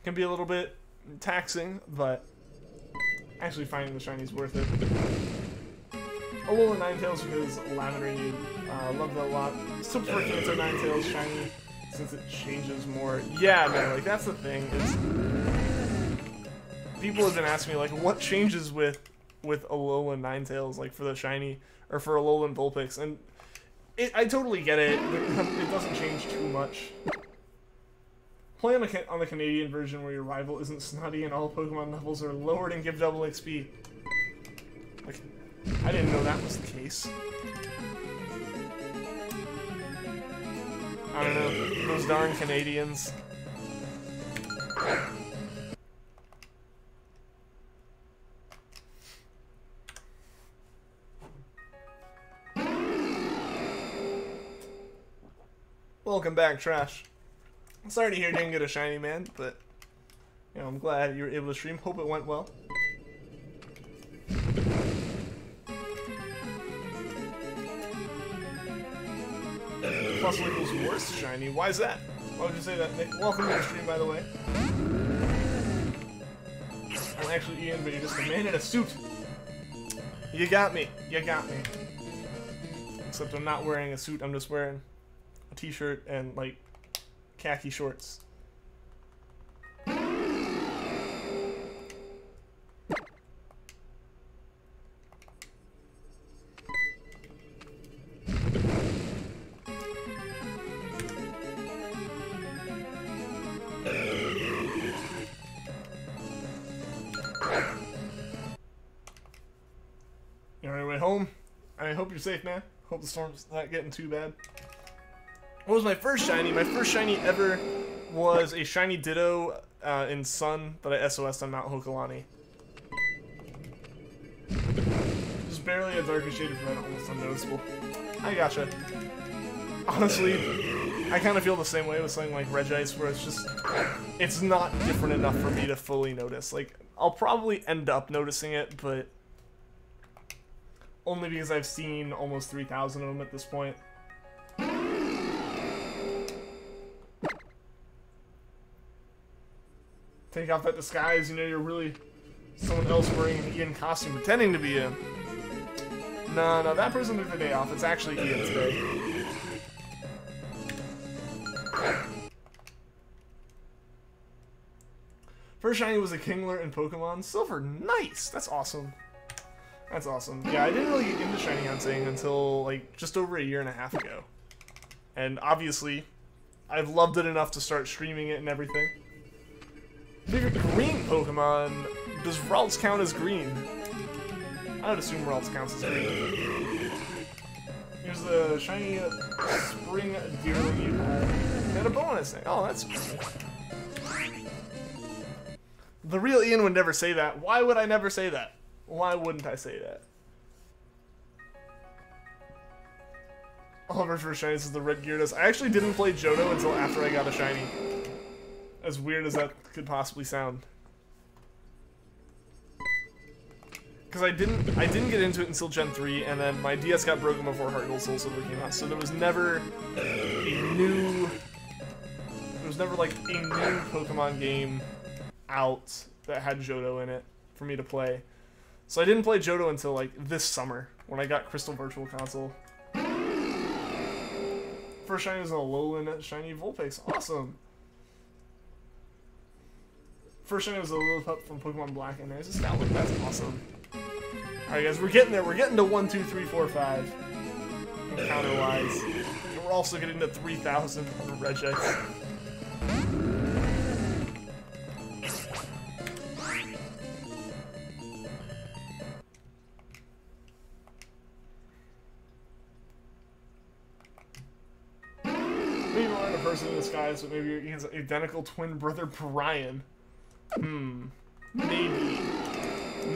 Speaker 1: can be a little bit taxing, but actually finding the shinies worth it. Alolan Ninetales because Lavendery, love that a lot. Still prefer Kanto Ninetales shiny since it changes more. Yeah, man, like that's the thing is people have been asking me like what changes with Alolan Ninetales, like for the shiny or for Alolan Vulpix, and I totally get it. It doesn't change too much. Play on the Canadian version where your rival isn't snotty and all Pokemon levels are lowered and give double XP. Like, I didn't know that was the case. I don't know, those darn Canadians. Welcome back, Trash. Sorry to hear you didn't get a shiny, man, but you know, I'm glad you were able to stream. Hope it went well. Plus equals worse shiny. Why is that? Why would you say that, Nick? Welcome to the stream, by the way. I'm actually Ian, but you're just a man in a suit. You got me. You got me. Except I'm not wearing a suit. I'm just wearing a t-shirt and like khaki shorts. You're on your way home? I hope you're safe, man. Hope the storm's not getting too bad. What was my first shiny? My first shiny ever was a shiny Ditto in Sun that I SOS'd on Mount Hokalani. Just barely a darker shade of red, almost unnoticeable. I gotcha. Honestly, I kind of feel the same way with something like Regice, where it's just, it's not different enough for me to fully notice. Like, I'll probably end up noticing it, but only because I've seen almost 3,000 of them at this point. Take off that disguise, you know you're really someone else wearing an Ian costume pretending to be him. No, that person took the day off. It's actually Ian today. First shiny was a Kingler in Pokemon Silver. Nice! That's awesome. That's awesome. Yeah, I didn't really get into shiny hunting until like just over a year and a half ago. And obviously, I've loved it enough to start streaming it and everything. Favorite green Pokemon? Does Ralts count as green? I would assume Ralts counts as green. Here's the shiny Spring Deerling you had. got a bonus thing. Oh, that's cool. The real Ian would never say that. Why would I never say that? Why wouldn't I say that? Oliver's for Shinies is the red Gyarados. I actually didn't play Johto until after I got a Shiny. As weird as that could possibly sound. Because I didn't get into it until Gen 3, and then my DS got broken before Heart Gold Soul Silver came out, so there was never like a new Pokemon game out that had Johto in it for me to play. So I didn't play Johto until like this summer when I got Crystal Virtual Console. First shiny was an Alolan shiny Vulpix. Awesome. First shiny was a Lillipup from Pokemon Black, and there's a Stoutland. That's awesome. Alright guys, we're getting there. We're getting to 1, 2, 3, 4, 5 encounter-wise. And we're also getting to 3,000 on the Regice. Maybe we're in a person in disguise, but maybe he's an identical twin brother Brian.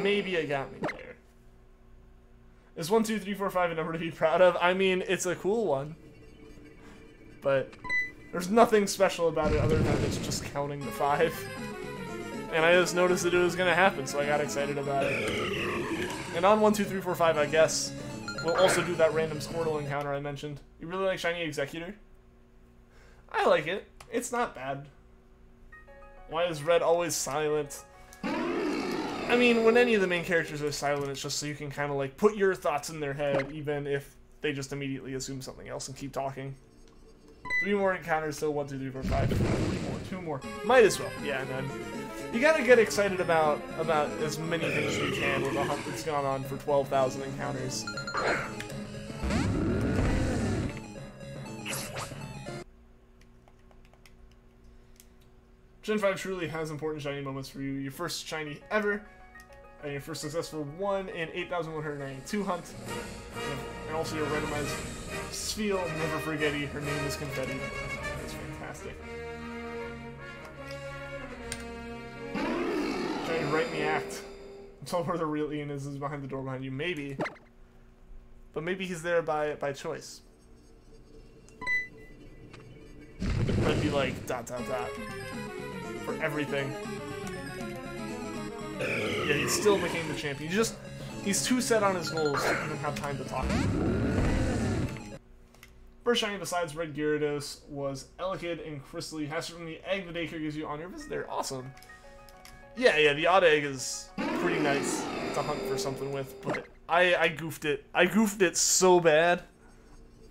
Speaker 1: Maybe I got me there. Is 1, 2, 3, 4, 5 a number to be proud of? I mean, it's a cool one. But there's nothing special about it other than it's just counting to 5. And I just noticed that it was going to happen, so I got excited about it. And on 1, 2, 3, 4, 5, I guess, we'll also do that random Squirtle encounter I mentioned. You really like Shiny Executor? I like it. It's not bad. Why is Red always silent? I mean, when any of the main characters are silent, it's just so you can kind of like put your thoughts in their head, even if they just immediately assume something else and keep talking. 3 more encounters, so 1, 2, 3, 4, 5. 3 more, 2 more. Might as well. Yeah, and then you gotta get excited about as many things as you can with a hunt that's gone on for 12,000 encounters. Gen 5 truly has important shiny moments for you. Your first shiny ever, and your first successful 1 in 8,192 hunt, and also your randomized Spheal, never forgetty, her name is Confetti. That's fantastic. Shiny right in the act. Tell where the real Ian is behind the door behind you. Maybe. But maybe he's there by choice. Might be like, ... for everything. Yeah, he still became the champion. He's too set on his goals to even have time to talk. First shiny besides Red Gyarados was Elekid and Crystal. Hatched from the egg the daycare gives you on your visit there. Awesome. Yeah, the odd egg is pretty nice to hunt for something with, but I goofed it. I goofed it so bad.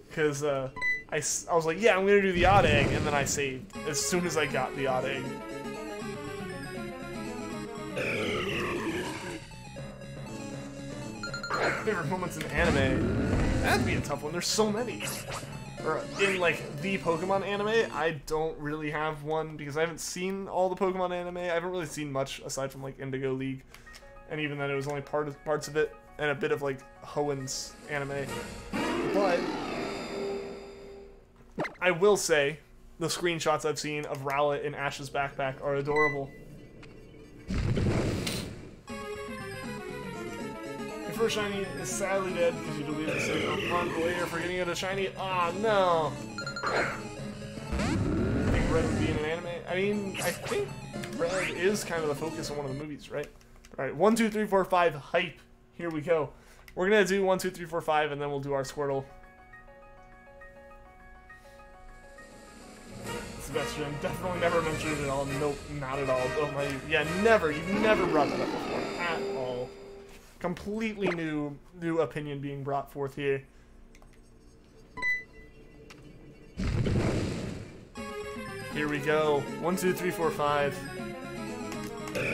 Speaker 1: Because, I was like, yeah, I'm gonna do the odd egg, and then I saved as soon as I got the odd egg. Favorite moments in anime? That'd be a tough one. There's so many. Or in like the Pokemon anime, I don't really have one because I haven't seen all the Pokemon anime. I haven't really seen much aside from like Indigo League, and even then it was only parts of it and a bit of like Hoenn's anime. But I will say the screenshots I've seen of Rowlet in Ash's backpack are adorable. Your first shiny is sadly dead because you deleted the save on Mudbray for getting it a shiny. Ah, no. I think Red would be in an anime. I mean, I think Red is kind of the focus of one of the movies, right? Alright, 1, 2, 3, 4, 5, hype. Here we go. We're gonna do 1, 2, 3, 4, 5, and then we'll do our Squirtle. Sebastian, definitely never mentioned it at all. Nope, not at all. Oh my, yeah, never. You've never brought that up before at all. Completely new opinion being brought forth here. Here we go. 1, 2, 3, 4, 5.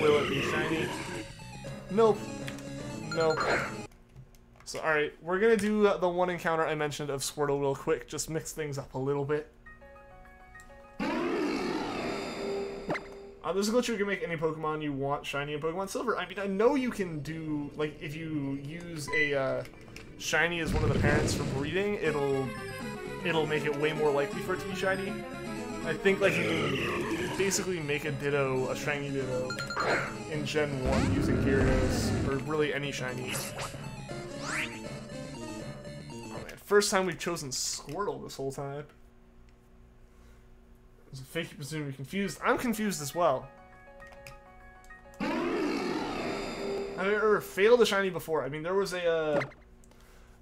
Speaker 1: Will it be shiny? Nope. Nope. So, alright, we're gonna do the one encounter I mentioned of Squirtle real quick. Just mix things up a little bit. There's a glitch where you can make any Pokemon you want shiny in Pokemon Silver. I mean, I know you can do, like, if you use a shiny as one of the parents for breeding, it'll make it way more likely for it to be shiny. I think like you can basically make a Ditto, a shiny Ditto, in Gen 1 using Gyarados, or really any shiny. Oh man, first time we've chosen Squirtle this whole time. Is it fake? You presume you're confused? I'm confused as well. I've never failed a shiny before. I mean, there was a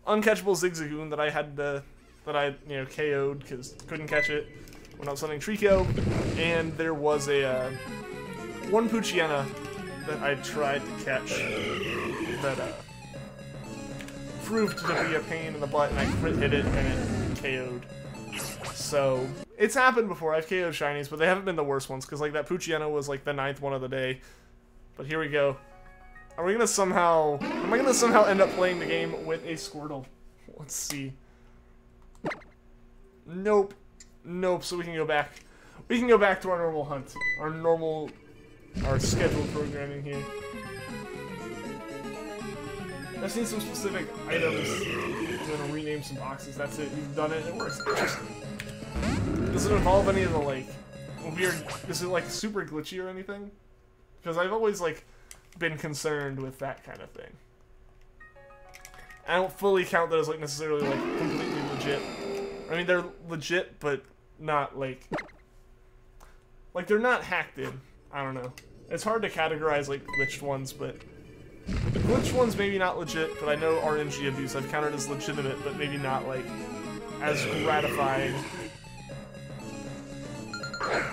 Speaker 1: uncatchable Zigzagoon that I had to, KO'd because couldn't catch it when I was hunting Treecko, and there was a one Poochyena that I tried to catch that proved to be a pain in the butt, and I crit hit it and it KO'd. So it's happened before. I've KO'd shinies, but they haven't been the worst ones because like that Poochyena was like the 9th one of the day. But here we go. Are we gonna somehow? Am I gonna somehow end up playing the game with a Squirtle? Let's see. Nope. Nope, so we can go back. We can go back to our normal hunt. Our scheduled programming here. I've seen some specific items. I'm gonna rename some boxes. That's it. You've done it. It works. Interesting. Does it involve any of the like weird? Is it like super glitchy or anything? Because I've always like been concerned with that kind of thing. I don't fully count that as like necessarily like completely legit. I mean, they're legit, but not like they're not hacked in. I don't know. It's hard to categorize like glitched ones, but glitched ones maybe not legit. But I know RNG abuse I've counted as legitimate, but maybe not like as gratifying.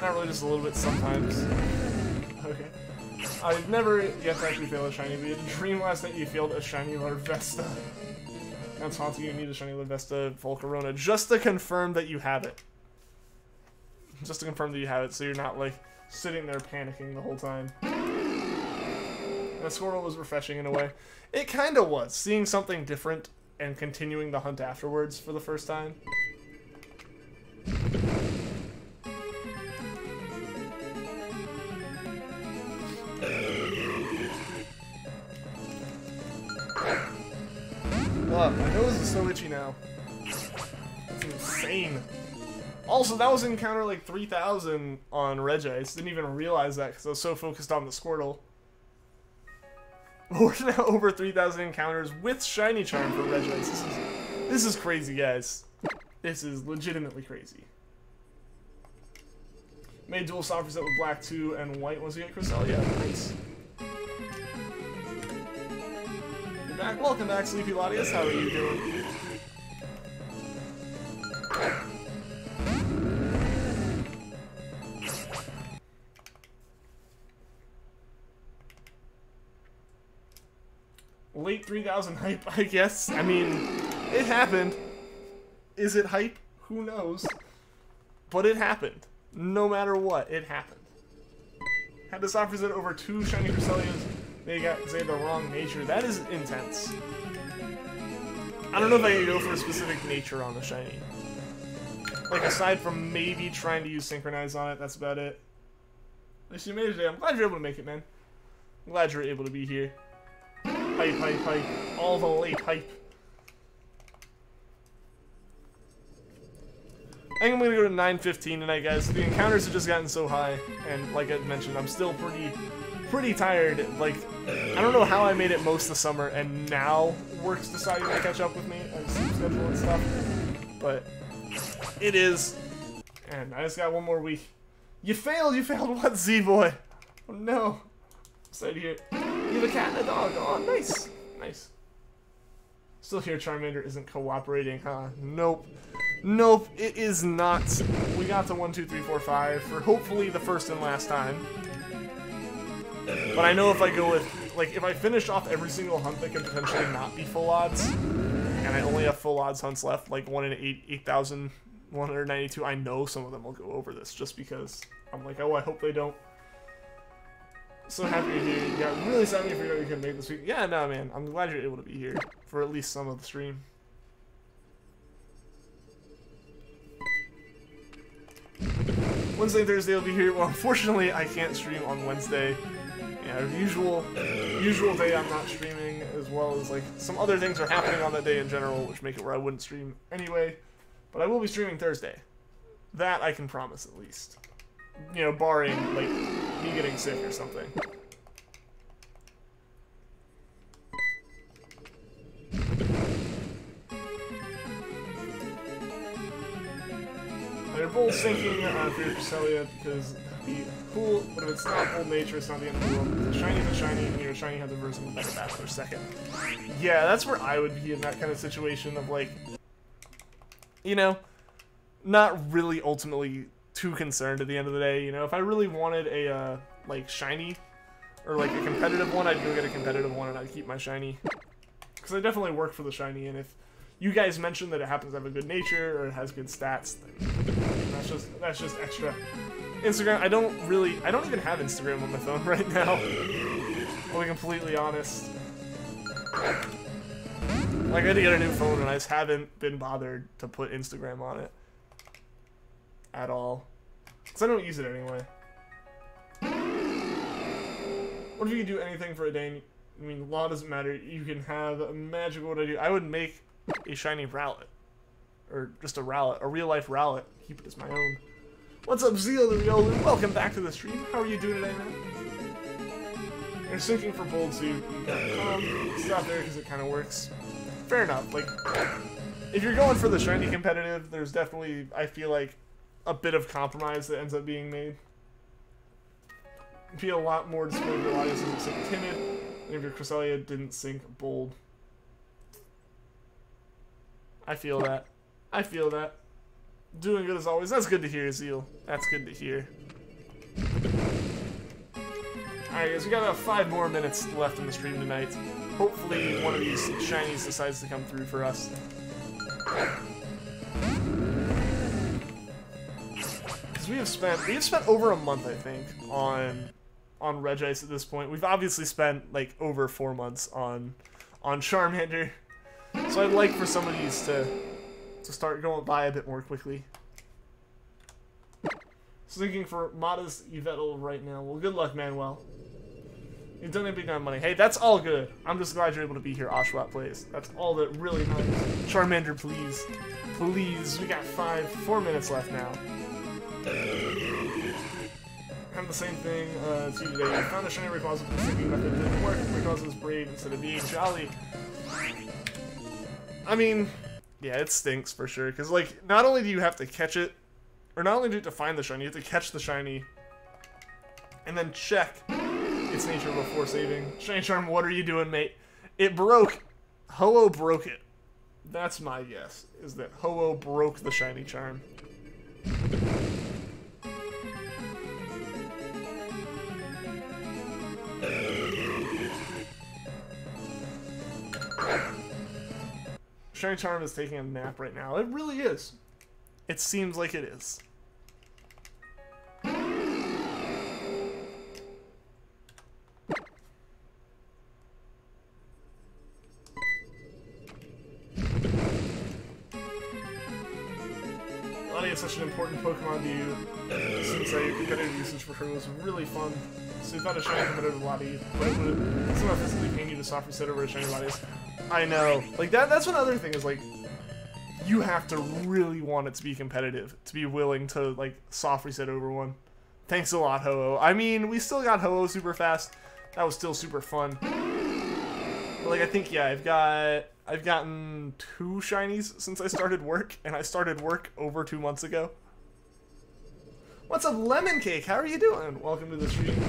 Speaker 1: Not really, just a little bit sometimes. Okay. I've never yet actually failed a shiny, but you had a dream last night you failed a shiny Larvesta. That's haunting you. Need a shiny Larvesta Volcarona just to confirm that you have it. Just to confirm that you have it, so you're not like sitting there panicking the whole time. And the Squirtle was refreshing in a way. It kind of was, seeing something different and continuing the hunt afterwards for the first time. My nose is so itchy now. That's insane. Also, that was encounter like 3,000 on Regice. Didn't even realize that because I was so focused on the Squirtle. We're now over 3,000 encounters with Shiny Charm for Regice. This is crazy, guys. This is legitimately crazy. Made dual software set with black 2 and white once you get Cresselia. Nice. Back. Welcome back, Sleepy Latias. How are you doing? Late 3,000 hype, I guess. I mean, it happened. Is it hype? Who knows? But it happened. No matter what, it happened. Had to soft reset over 2 shiny Cresselias. They had the wrong nature. That is intense. I don't know if I can go for a specific nature on the shiny. Like, aside from maybe trying to use Synchronize on it, that's about it. At least you made it today. I'm glad you're able to make it, man. I'm glad you're able to be here. Hype, hype, hype. All the late hype. I think I'm gonna go to 9:15 tonight, guys. The encounters have just gotten so high, and like I mentioned, I'm still pretty tired. Like, I don't know how I made it most of the summer, and now work's deciding to catch up with me on sleep schedule and stuff. But it is, and I just got one more week. You failed. You failed what, Z-Boy? Oh no. Sorry to hear. You have a cat and a dog. Oh, nice, nice. Still here, Charmander isn't cooperating, huh? Nope. Nope, it is not. We got to 1, 2, 3, 4, 5 for hopefully the first and last time. But I know if I go with, like, if I finish off every single hunt that can potentially not be full odds, and I only have full odds hunts left, like 1 in 8,192, I know some of them will go over this just because I'm like, oh, I hope they don't. So happy you're here. You got really sad when you figured out you couldn't make it this week. Yeah, no, man. I'm glad you're able to be here for at least some of the stream. Wednesday and Thursday will be here. Well, unfortunately, I can't stream on Wednesday. Yeah, usual day I'm not streaming, as well as like some other things are happening on that day in general, which make it where I wouldn't stream anyway. But I will be streaming Thursday. That I can promise at least. You know, barring, like, me getting sick or something. They're both sinking for your Cresselia because the cool, but if it's not Bold Nature, it's not the end of the world. The Shiny is a Shiny, and your Shiny has a version of Mega Bachelor second. Yeah, that's where I would be in that kind of situation of, like, you know, not really ultimately too concerned at the end of the day. You know, if I really wanted a, like, Shiny, or, like, a competitive one, I'd go get a competitive one and I'd keep my Shiny. Because I definitely work for the Shiny, and if you guys mentioned that it happens to have a good nature or it has good stats, then that's just extra. Instagram, I don't even have Instagram on my phone right now. I'll be completely honest. Like, I had to get a new phone and I just haven't been bothered to put Instagram on it. At all. Because I don't use it anyway. What if you could do anything for a day? I mean, law doesn't matter. You can have a magical, what I do. I would make a shiny Rowlet. Or just a Rowlet. A real life Rowlet. Keep it as my own. What's up, Zeal the Riolu? Welcome back to the stream. How are you doing today, man? You're sinking for Bold Suit. Stop there because it kind of works. Fair enough. Like, if you're going for the shiny competitive, there's definitely, I feel like, a bit of compromise that ends up being made. It'd be a lot more display if your Latias isn't sink timid, and if your Cresselia didn't sink bold. I feel that. I feel that. Doing good as always. That's good to hear, Zeal. That's good to hear. Alright guys, we got about 5 more minutes left in the stream tonight. Hopefully one of these shinies decides to come through for us. Because we have spent over a month, I think, on Regice at this point. We've obviously spent like over 4 months on Charmander. So I'd like for some of these to start going by a bit more quickly. So thinking for modest Yveltal right now. Well, good luck, Manuel. You've done a big amount of money. Hey, that's all good. I'm just glad you're able to be here, Oshawott Plays. That's all that really matters. Charmander, please. Please. We got 4 minutes left now. I'm the same thing to you today. You found a shiny Rayquaza with the thinking method that didn't work. Rayquaza was brave instead of being jolly. I mean, yeah, it stinks for sure. Because, like, not only do you have to catch it, or not only do you have to find the shiny, you have to catch the shiny, and then check its nature before saving. Shiny Charm, what are you doing, mate? It broke. Ho-Oh broke it. That's my guess, is that Ho-Oh broke the Shiny Charm. Shiny Charm is taking a nap right now. It really is. It seems like it is. Lottie is such an important Pokemon to you, since your competitive usage for her was really fun. So you thought a shiny competitive Lottie, but it would somehow physically pain you to soft reset over a shiny Lottie. I know. Like, that's one other thing is, like, you have to really want it to be competitive to be willing to, like, soft reset over one. Thanks a lot, Ho-Oh. I mean, we still got Ho-Oh super fast. That was still super fun. But, like, I think, yeah, I've gotten 2 shinies since I started work, and I started work over 2 months ago. What's up, Lemon Cake? How are you doing? Welcome to the stream.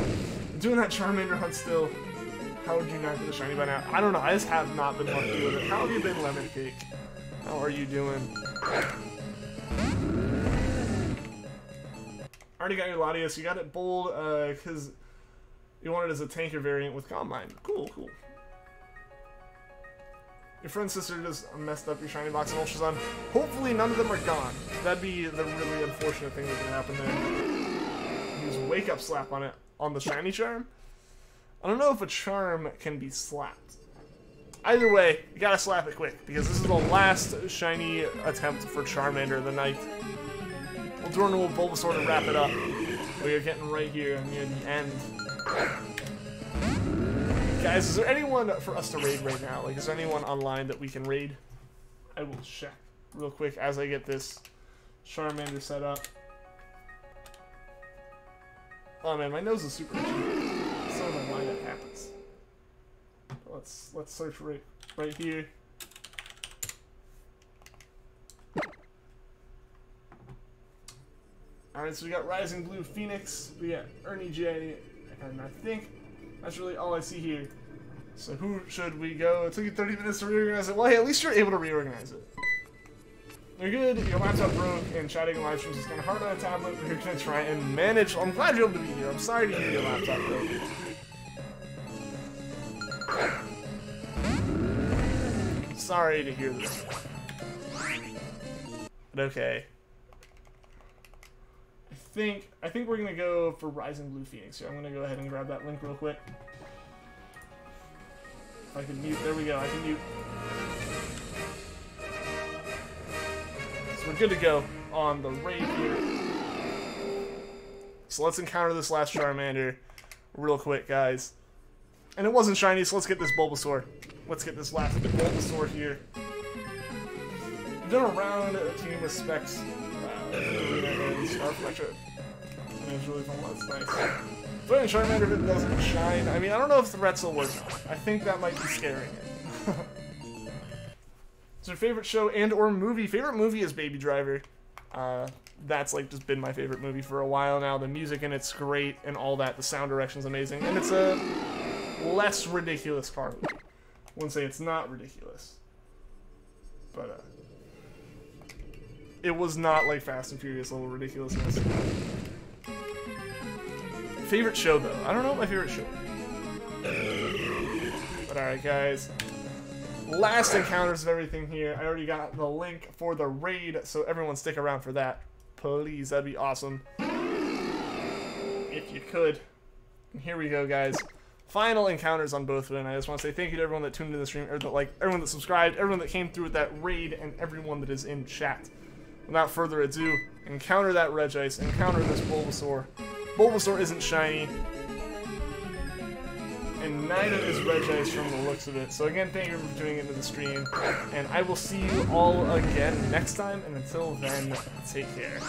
Speaker 1: Doing that Charmander hunt still. How would you not get a shiny by now? I don't know. I just have not been lucky with it. How have you been, Lemon Cake? How are you doing? Already got your Latias. You got it bold because you want it as a tanker variant with Combine. Cool, cool. Your friend's sister just messed up your shiny box and Ultrazon. Hopefully none of them are gone. That'd be the really unfortunate thing that can happen there. Use Wake Up Slap on it. On the Shiny Charm? I don't know if a Charm can be slapped. Either way, you gotta slap it quick, because this is the last shiny attempt for Charmander of the night. We'll do our little Bulbasaur to wrap it up. We are getting right here near the end. Guys, is there anyone for us to raid right now? Like, is there anyone online that we can raid? I will check real quick as I get this Charmander set up. Oh man, my nose is super itchy. I don't know why that happens. Let's search right here. Alright, so we got Rising Blue Phoenix, we got Ernie J, and I think that's really all I see here. So who should we go? It took you 30 minutes to reorganize it. Well, hey, at least you're able to reorganize it. You're good, your laptop broke, and chatting and live streams is kind of hard on a tablet, but you're going to try and manage. I'm glad you're able to be here. I'm sorry to hear your laptop broke. Sorry to hear this. But okay. I think we're going to go for Rising Blue Phoenix here. I'm going to go ahead and grab that link real quick. If I can mute, there we go, I can mute. We're good to go on the raid here. So let's encounter this last Charmander real quick, guys. And it wasn't shiny, so let's get this Bulbasaur. Let's get this last Bulbasaur here. We've done a round a team with Specs and Scarf Retro. And it was really fun. That's nice. But in Charmander, if it doesn't shine, I mean, I don't know if the Threats will work. I think that might be scaring it. So your favorite show and or movie? Favorite movie is Baby Driver. That's like just been my favorite movie for a while now. The music in it's great and all that. The sound direction's amazing. And it's a less ridiculous car movie. I wouldn't say it's not ridiculous. But it was not like Fast and Furious level ridiculousness. Favorite show though? I don't know what my favorite show is. But alright guys. Last encounters of everything here. I already got the link for the raid, so everyone stick around for that. Please, that'd be awesome. If you could. And here we go, guys. Final encounters on both of them. I just want to say thank you to everyone that tuned into the stream, or that, like everyone that subscribed, everyone that came through with that raid, and everyone that is in chat. Without further ado, encounter that Regice, encounter this Bulbasaur. Bulbasaur isn't shiny. And neither is Regice from the looks of it. So again, thank you for tuning into the stream. And I will see you all again next time. And until then, take care.